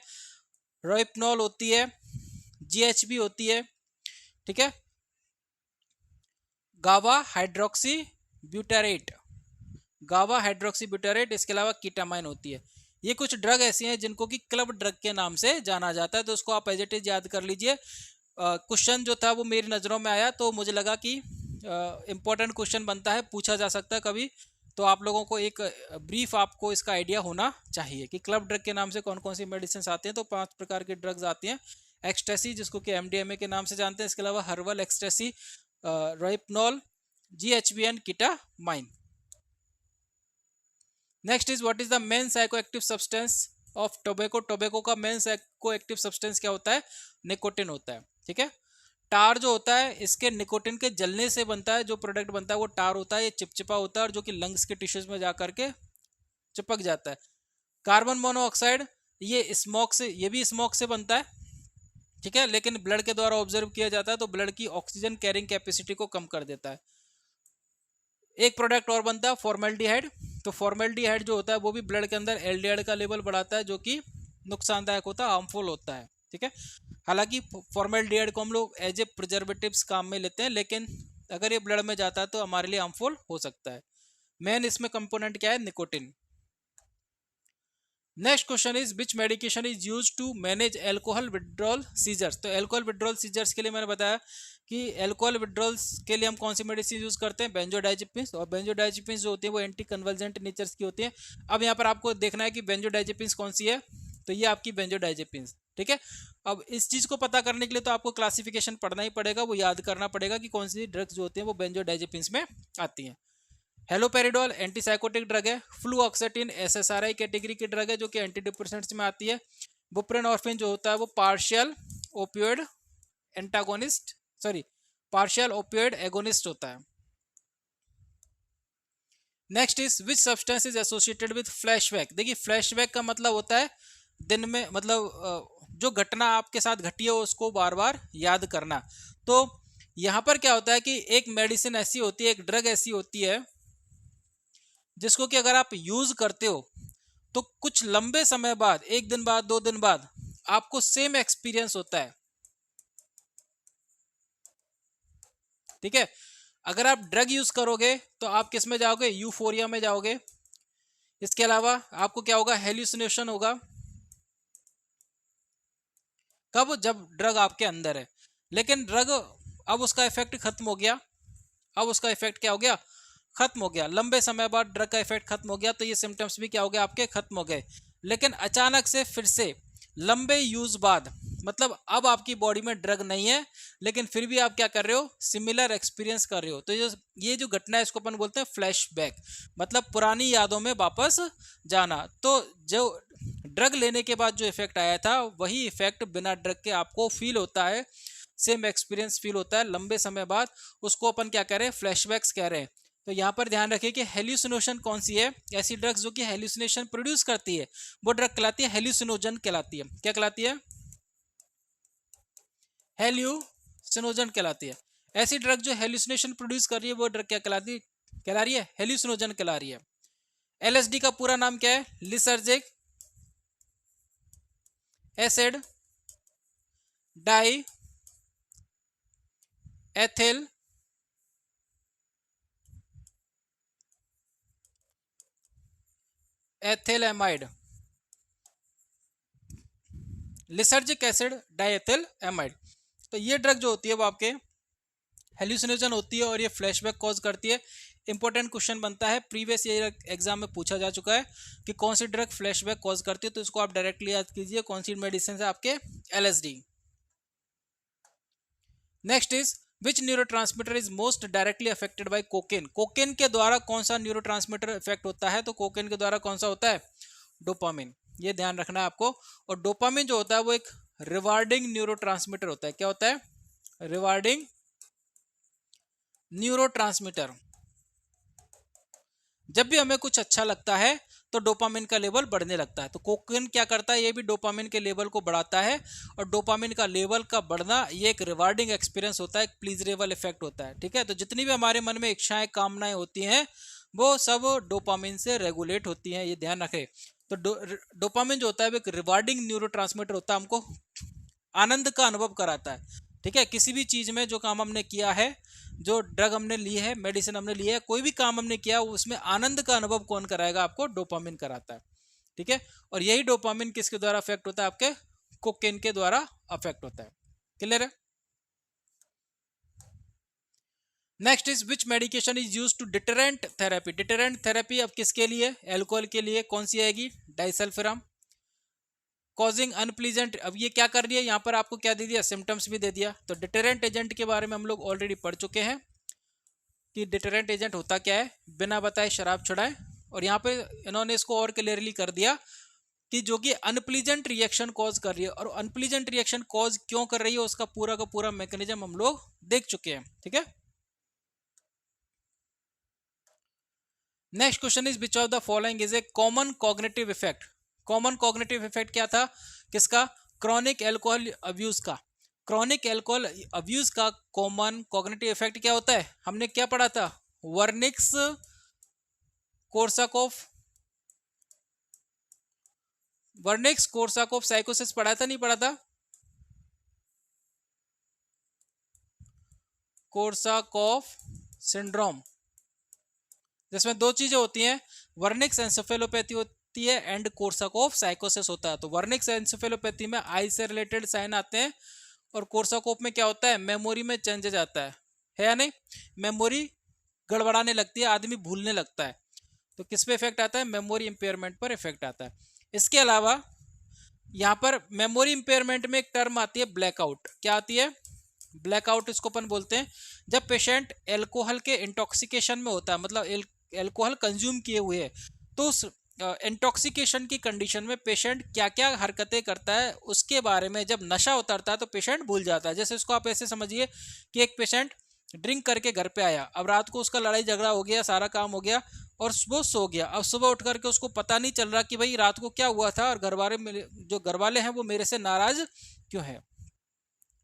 [SPEAKER 1] रोइपनॉल होती है, GHB होती है, ठीक है, गावा हाइड्रोक्सी ब्यूटारेट, इसके अलावा कीटामाइन होती है। ये कुछ ड्रग ऐसी हैं जिनको कि क्लब ड्रग के नाम से जाना जाता है। तो उसको आप एज इट इज याद कर लीजिए। क्वेश्चन जो था वो मेरी नज़रों में आया तो मुझे लगा कि इम्पोर्टेंट क्वेश्चन बनता है, पूछा जा सकता है कभी, तो आप लोगों को एक ब्रीफ आपको इसका आइडिया होना चाहिए कि क्लब ड्रग के नाम से कौन कौन सी मेडिसिन आती हैं। तो 5 प्रकार की ड्रग्स आती हैं। एक्सटेसी, जिसको कि MDMA के नाम से जानते हैं। इसके अलावा herbal ecstasy, Rohypnol, GHB and ketamine. Next is what is the main psychoactive substance of tobacco. Tobacco का मेन साइकोएक्टिव सब्सटेंस क्या होता है? निकोटिन होता है, ठीक है। टार जो होता है इसके निकोटिन के जलने से बनता है, जो प्रोडक्ट बनता है वो टार होता है। ये चिपचिपा होता है और जो कि लंग्स के टिश्यूज में जाकर के चिपक जाता है। कार्बन मोनोऑक्साइड, ये स्मोक से, ये भी स्मोक से बनता है, ठीक है, लेकिन ब्लड के द्वारा ऑब्जर्व किया जाता है तो ब्लड की ऑक्सीजन कैरिंग कैपेसिटी को कम कर देता है। एक प्रोडक्ट और बनता है फॉर्मेल्डिहाइड। तो फॉर्मेल्डिहाइड जो होता है वो भी ब्लड के अंदर एल्डिहाइड का लेवल बढ़ाता है, जो कि नुकसानदायक होता है, हार्मफुल होता है, ठीक है। हालांकि फॉर्मेल्डिहाइड को हम लोग एज ए प्रिजर्वेटिव्स काम में लेते हैं, लेकिन अगर ये ब्लड में जाता है तो हमारे लिए हार्मफुल हो सकता है। मेन इसमें कंपोनेंट क्या है? Nicotine. Next question is which medication is use to manage alcohol withdrawal seizures. तो एल्कोहल विड्रॉल सीजर्स के लिए मैंने बताया कि एल्कोहल विड्रॉल्स के लिए हम कौन सी मेडिसिन यूज करते हैं? बेंजोडाइजेपिन्स। और बेंजोडाइजेपिन्स जो होती है वो एंटी कन्वर्जेंट नेचर्स की होती है। अब यहाँ पर आपको देखना है कि बेंजोडाइजेपिन्स कौन सी है। तो ये आपकी बेंजोडाइजेपिन्स, ठीक है। अब इस चीज को पता करने के लिए तो आपको क्लासिफिकेशन पढ़ना ही पड़ेगा, वो याद करना पड़ेगा कि कौन सी ड्रग्स जो होती हैं वो बेंजोडाइजेपिन्स में आती हैं। हेलोपेरिडोल एंटीसाइकोटिक ड्रग है। फ्लूऑक्सेटिन एसएसआरआई कैटेगरी की ड्रग है जो कि एंटी डिप्रेसेंट्स में आती है। बुप्रेनॉर्फिन जो होता है वो partial opioid antagonist, sorry partial opioid agonist होता है। Next is which substance is associated with flashback. देखिए फ्लैशबैक का मतलब होता है दिन में, मतलब जो घटना आपके साथ घटी है उसको बार बार याद करना। तो यहां पर क्या होता है कि एक मेडिसिन ऐसी होती है, एक ड्रग ऐसी होती है जिसको कि अगर आप यूज करते हो तो कुछ लंबे समय बाद, एक दिन बाद, 2 दिन बाद आपको सेम एक्सपीरियंस होता है। ठीक है। अगर आप ड्रग यूज करोगे तो आप किस में जाओगे, यूफोरिया में जाओगे। इसके अलावा आपको क्या होगा, हेल्यूसिनेशन होगा। कब, जब ड्रग आपके अंदर है। लेकिन ड्रग अब उसका इफेक्ट खत्म हो गया, अब उसका इफेक्ट क्या हो गया, खत्म हो गया। लंबे समय बाद ड्रग का इफेक्ट खत्म हो गया तो ये सिम्टम्स भी क्या हो गए आपके, खत्म हो गए। लेकिन अचानक से फिर से लंबे यूज बाद, मतलब अब आपकी बॉडी में ड्रग नहीं है लेकिन फिर भी आप क्या कर रहे हो, सिमिलर एक्सपीरियंस कर रहे हो। तो ये जो घटना है इसको अपन बोलते हैं फ्लैशबैक, मतलब पुरानी यादों में वापस जाना। तो जो ड्रग लेने के बाद जो इफेक्ट आया था वही इफेक्ट बिना ड्रग के आपको फील होता है, सेम एक्सपीरियंस फील होता है लंबे समय बाद। उसको अपन क्या कह रहे हैं, फ्लैशबैक्स कह रहे हैं। तो यहाँ पर ध्यान रखिए कि हेल्यूसिनेशन कौन सी है, ऐसी ड्रग्स जो कि हेल्यूसिनेशन प्रोड्यूस करती है वो ड्रग कहलाती है हेल्यूसिनोजन कहलाती है। क्या कहलाती है, हेल्यूसिनोजन कहलाती है। ऐसी ड्रग जो हेल्यूसिनेशन प्रोड्यूस कर रही है वो ड्रग क्या कहलाती, कहला रही है, हेल्यूसिनोजन कहला रही है। एलएसडी का पूरा नाम क्या है, lysergic acid diethyl ethylamide, lysergic acid diethylamide. तो ये ड्रग जो होती है वो आपके हेल्यूसिनेशन होती है और ये फ्लैशबैक कॉज करती है। इंपॉर्टेंट क्वेश्चन बनता है, प्रीवियस ईयर एग्जाम में पूछा जा चुका है कि कौन सी ड्रग फ्लैशबैक कॉज करती है। तो इसको आप डायरेक्टली याद कीजिए, कौन सी मेडिसिन है आपके, LSD. Next is which neurotransmitter is most directly affected by cocaine. Cocaine के द्वारा कौन सा न्यूरोट्रांसमीटर इफेक्ट होता है, तो कोकेन के द्वारा कौन सा होता है, डोपामिन। ये ध्यान रखना है आपको। और डोपामिन जो होता है वो एक रिवार्डिंग न्यूरोट्रांसमीटर होता है। क्या होता है, रिवार्डिंग न्यूरोट्रांसमीटर। जब भी हमें कुछ अच्छा लगता है तो डोपामिन का लेवल बढ़ने लगता है। तो कोकेन क्या करता है, ये भी डोपामिन के लेवल को बढ़ाता है। और डोपामिन का लेवल का बढ़ना ये एक रिवार्डिंग एक्सपीरियंस होता है, एक प्लीजरेबल इफेक्ट होता है। ठीक है। तो जितनी भी हमारे मन में इच्छाएं कामनाएं होती हैं वो सब डोपामिन से रेगुलेट होती हैं, ये ध्यान रखें। तो डोपामिन जो होता है वो एक रिवार्डिंग न्यूरोट्रांसमीटर होता है, हमको आनंद का अनुभव कराता है। ठीक है। किसी भी चीज में जो काम हमने किया है, जो ड्रग हमने ली है, मेडिसिन हमने ली है, कोई भी काम हमने किया उसमें आनंद का अनुभव कौन कराएगा आपको, डोपामिन कराता है। ठीक है। और यही डोपामिन किसके द्वारा अफेक्ट होता है, आपके कोकेन के द्वारा अफेक्ट होता है। क्लियर है। Next is which medication is use to deterrent therapy. Deterrent therapy अब किसके लिए, एल्कोहल के लिए कौन सी आएगी, डाइसल्फिराम। कॉजिंग अनप्लीजेंट, अब ये क्या कर रही है, यहाँ पर आपको क्या दे दिया, सिम्टम्स भी दे दिया। तो डिटरेंट एजेंट के बारे में हम लोग ऑलरेडी पढ़ चुके हैं कि डिटरेंट एजेंट होता क्या है, बिना बताए शराब छुड़ाए। और यहाँ पे इन्होंने इसको और क्लियरली कर दिया कि जो कि अनप्लीजेंट रिएक्शन कॉज कर रही है, और अनप्लीजेंट रिएक्शन कॉज क्यों कर रही है उसका पूरा का पूरा मैकेनिज्म हम लोग देख चुके हैं। ठीक है। Next question is which of the following is a common cognitive effect. Common cognitive effect क्या था, किसका, क्रॉनिक एल्कोहल अब्यूज का। क्रॉनिक एल्कोहल अब्यूज का कॉमन कॉग्निटिव इफेक्ट क्या होता है, हमने क्या पढ़ा था, वर्निक्स कोर्साकॉफ, वर्निक्स कोर्साकॉफ साइकोसिस पढ़ा था, नहीं पढ़ा था, कोर्साकॉफ सिंड्रोम, जिसमें दो चीजें होती हैं, वर्निक्स एंसेफेलोपैथी होती है एंड कोर्साकॉफ साइकोसिस होता है। तो वर्निक्स एंसेफेलोपैथी में आई से रिलेटेड साइन आते हैं और कोर्साकॉफ में क्या होता है, मेमोरी में चेंजेस आता है या नहीं, मेमोरी गड़बड़ाने लगती है, आदमी भूलने लगता है। तो किस पे इफेक्ट आता है, मेमोरी इंपेयरमेंट पर इफेक्ट आता है। इसके अलावा यहाँ पर मेमोरी इंपेयरमेंट में एक टर्म आती है ब्लैकआउट। क्या आती है? ब्लैकआउट इसको अपन बोलते हैं। जब पेशेंट एल्कोहल के इंटॉक्सिकेशन में होता है, मतलब एल्कोहल कंज्यूम किए हुए है, तो उस इंटॉक्सिकेशन की कंडीशन में पेशेंट क्या क्या हरकतें करता है उसके बारे में जब नशा उतरता है तो पेशेंट भूल जाता है। जैसे इसको आप ऐसे समझिए कि एक पेशेंट ड्रिंक करके घर पे आया, अब रात को उसका लड़ाई झगड़ा हो गया, सारा काम हो गया और वो सो गया। अब सुबह उठ करके उसको पता नहीं चल रहा कि भाई रात को क्या हुआ था और घर वाले हैं वो मेरे से नाराज क्यों है।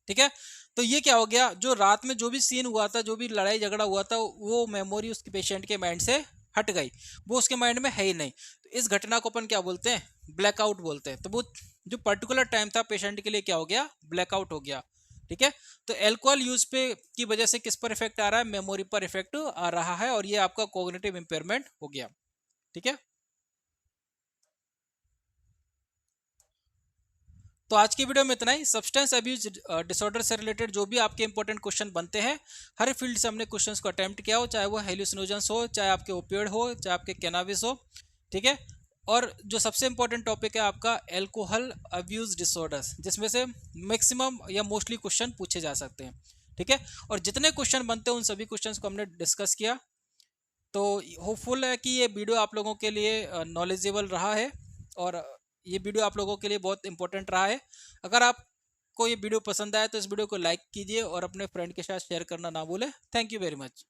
[SPEAKER 1] ठीक है, तो ये क्या हो गया, जो रात में जो भी सीन हुआ था, जो भी लड़ाई झगड़ा हुआ था, वो मेमोरी उसके पेशेंट के माइंड से हट गई, वो उसके माइंड में है ही नहीं। तो इस घटना को अपन क्या बोलते हैं? ब्लैकआउट बोलते हैं। तो वो जो पर्टिकुलर टाइम था पेशेंट के लिए क्या हो गया? ब्लैकआउट हो गया। ठीक है, तो एल्कोहल यूज पे की वजह से किस पर इफेक्ट आ रहा है? मेमोरी पर इफेक्ट आ रहा है, और ये आपका कॉग्निटिव इंपेयरमेंट हो गया। ठीक है, तो आज की वीडियो में इतना ही। सब्सटेंस अब्यूज डिसऑर्डर से रिलेटेड जो भी आपके इंपॉर्टेंट क्वेश्चन बनते हैं, हर फील्ड से हमने क्वेश्चंस को अटेम्प्ट किया हो, चाहे वो हेलुसिनोजेंस हो, चाहे आपके ओपियोइड हो, चाहे आपके कैनाबिस हो। ठीक है, और जो सबसे इंपॉर्टेंट टॉपिक है आपका एल्कोहल अब्यूज डिसऑर्डर्स, जिसमें से मैक्सिमम या मोस्टली क्वेश्चन पूछे जा सकते हैं। ठीक है, और जितने क्वेश्चन बनते हैं उन सभी क्वेश्चंस को हमने डिस्कस किया। तो होपफुल है कि ये वीडियो आप लोगों के लिए नॉलेजेबल रहा है, और ये वीडियो आप लोगों के लिए बहुत इंपॉर्टेंट रहा है। अगर आपको ये वीडियो पसंद आया तो इस वीडियो को लाइक कीजिए और अपने फ्रेंड के साथ शेयर करना ना भूलें। Thank you very much.